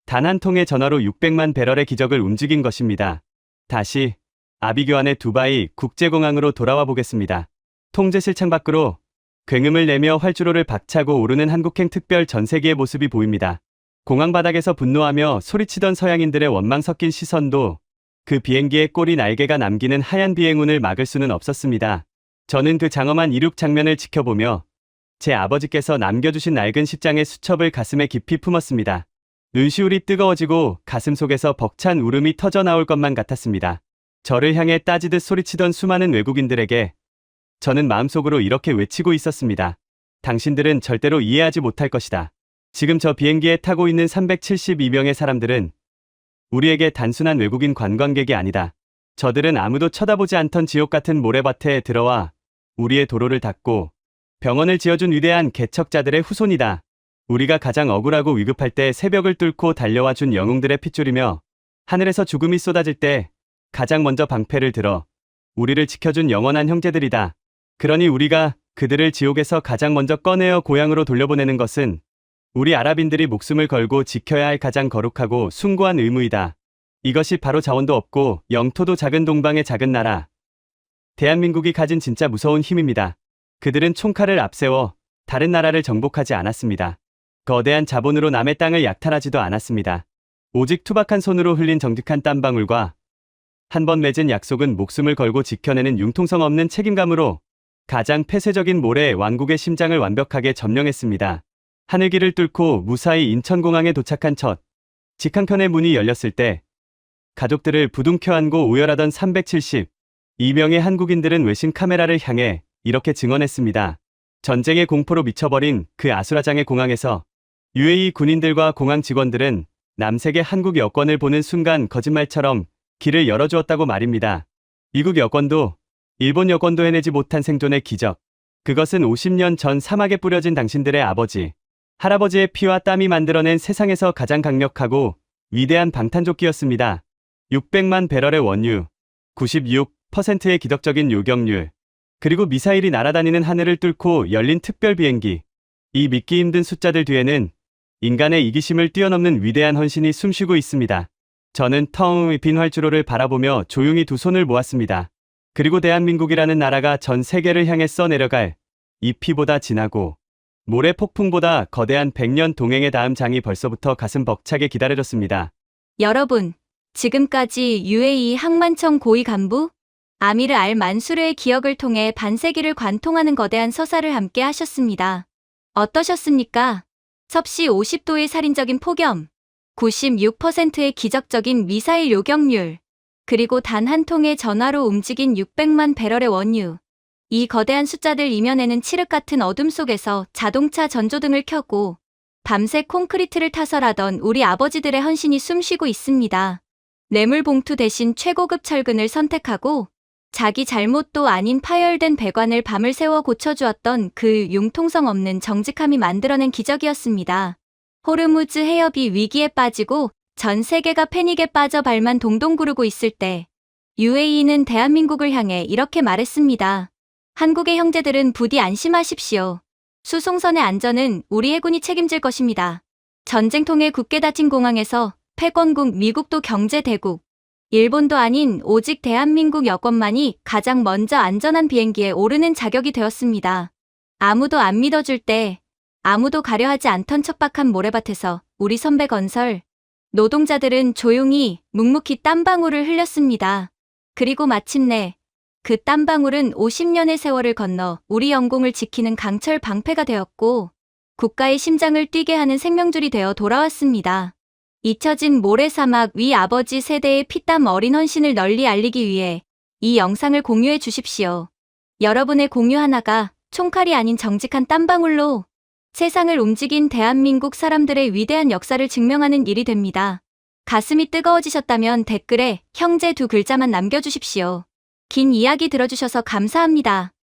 단 한 통의 전화로 600만 배럴의 기적을 움직인 것입니다. 다시 아비규환의 두바이 국제공항으로 돌아와 보겠습니다. 통제실 창 밖으로 굉음을 내며 활주로를 박차고 오르는 한국행 특별 전세기의 모습이 보입니다. 공항 바닥에서 분노하며 소리치던 서양인들의 원망 섞인 시선도 그 비행기의 꼬리 날개가 남기는 하얀 비행운을 막을 수는 없었습니다. 저는 그 장엄한 이륙 장면을 지켜보며 제 아버지께서 남겨주신 낡은 십장의 수첩을 가슴에 깊이 품었습니다. 눈시울이 뜨거워지고 가슴 속에서 벅찬 울음이 터져 나올 것만 같았습니다. 저를 향해 따지듯 소리치던 수많은 외국인들에게 저는 마음속으로 이렇게 외치고 있었습니다. 당신들은 절대로 이해하지 못할 것이다. 지금 저 비행기에 타고 있는 372명의 사람들은 우리에게 단순한 외국인 관광객이 아니다. 저들은 아무도 쳐다보지 않던 지옥 같은 모래밭에 들어와 우리의 도로를 닦고 병원을 지어준 위대한 개척자들의 후손이다. 우리가 가장 억울하고 위급할 때 새벽을 뚫고 달려와 준 영웅들의 핏줄이며 하늘에서 죽음이 쏟아질 때 가장 먼저 방패를 들어 우리를 지켜준 영원한 형제들이다. 그러니 우리가 그들을 지옥에서 가장 먼저 꺼내어 고향으로 돌려보내는 것은 우리 아랍인들이 목숨을 걸고 지켜야 할 가장 거룩하고 숭고한 의무이다. 이것이 바로 자원도 없고 영토도 작은 동방의 작은 나라 대한민국이 가진 진짜 무서운 힘입니다. 그들은 총칼을 앞세워 다른 나라를 정복하지 않았습니다. 거대한 자본으로 남의 땅을 약탈하지도 않았습니다. 오직 투박한 손으로 흘린 정직한 땀방울과 한 번 맺은 약속은 목숨을 걸고 지켜내는 융통성 없는 책임감으로 가장 폐쇄적인 모래 왕국의 심장을 완벽하게 점령했습니다. 하늘길을 뚫고 무사히 인천공항에 도착한 첫 직항편의 문이 열렸을 때 가족들을 부둥켜 안고 오열하던 372명의 한국인들은 외신 카메라를 향해 이렇게 증언했습니다. 전쟁의 공포로 미쳐버린 그 아수라장의 공항에서 UAE 군인들과 공항 직원들은 남색의 한국 여권을 보는 순간 거짓말처럼 길을 열어주었다고 말입니다. 미국 여권도 일본 여권도 해내지 못한 생존의 기적. 그것은 50년 전 사막에 뿌려진 당신들의 아버지, 할아버지의 피와 땀이 만들어낸 세상에서 가장 강력하고 위대한 방탄조끼였습니다. 600만 배럴의 원유, 96%의 기적적인 요격률, 그리고 미사일이 날아다니는 하늘을 뚫고 열린 특별 비행기. 이 믿기 힘든 숫자들 뒤에는 인간의 이기심을 뛰어넘는 위대한 헌신이 숨쉬고 있습니다. 저는 텅 빈 활주로를 바라보며 조용히 두 손을 모았습니다. 그리고 대한민국이라는 나라가 전 세계를 향해 써내려갈 이 피보다 진하고 모래 폭풍보다 거대한 100년 동행의 다음 장이 벌써부터 가슴 벅차게 기다려졌습니다. 여러분, 지금까지 UAE 항만청 고위 간부 아미르 알 만수르의 기억을 통해 반세기를 관통하는 거대한 서사를 함께 하셨습니다. 어떠셨습니까? 섭씨 50도의 살인적인 폭염, 96%의 기적적인 미사일 요격률, 그리고 단 한 통의 전화로 움직인 600만 배럴의 원유. 이 거대한 숫자들 이면에는 칠흑 같은 어둠 속에서 자동차 전조등을 켜고 밤새 콘크리트를 타설하던 우리 아버지들의 헌신이 숨쉬고 있습니다. 뇌물 봉투 대신 최고급 철근을 선택하고 자기 잘못도 아닌 파열된 배관을 밤을 새워 고쳐주었던 그 융통성 없는 정직함이 만들어낸 기적이었습니다. 호르무즈 해협이 위기에 빠지고 전 세계가 패닉에 빠져 발만 동동 구르고 있을 때 UAE는 대한민국을 향해 이렇게 말했습니다. 한국의 형제들은 부디 안심하십시오. 수송선의 안전은 우리 해군이 책임질 것입니다. 전쟁통에 굳게 닫힌 공항에서 패권국 미국도 경제대국, 일본도 아닌 오직 대한민국 여권만이 가장 먼저 안전한 비행기에 오르는 자격이 되었습니다. 아무도 안 믿어줄 때, 아무도 가려하지 않던 척박한 모래밭에서 우리 선배 건설 노동자들은 조용히 묵묵히 땀방울을 흘렸습니다. 그리고 마침내 그 땀방울은 50년의 세월을 건너 우리 영공을 지키는 강철 방패가 되었고 국가의 심장을 뛰게 하는 생명줄이 되어 돌아왔습니다. 잊혀진 모래사막 위 아버지 세대의 피땀 어린 헌신을 널리 알리기 위해 이 영상을 공유해 주십시오. 여러분의 공유 하나가 총칼이 아닌 정직한 땀방울로 세상을 움직인 대한민국 사람들의 위대한 역사를 증명하는 일이 됩니다. 가슴이 뜨거워지셨다면 댓글에 형제 두 글자만 남겨주십시오. 긴 이야기 들어주셔서 감사합니다.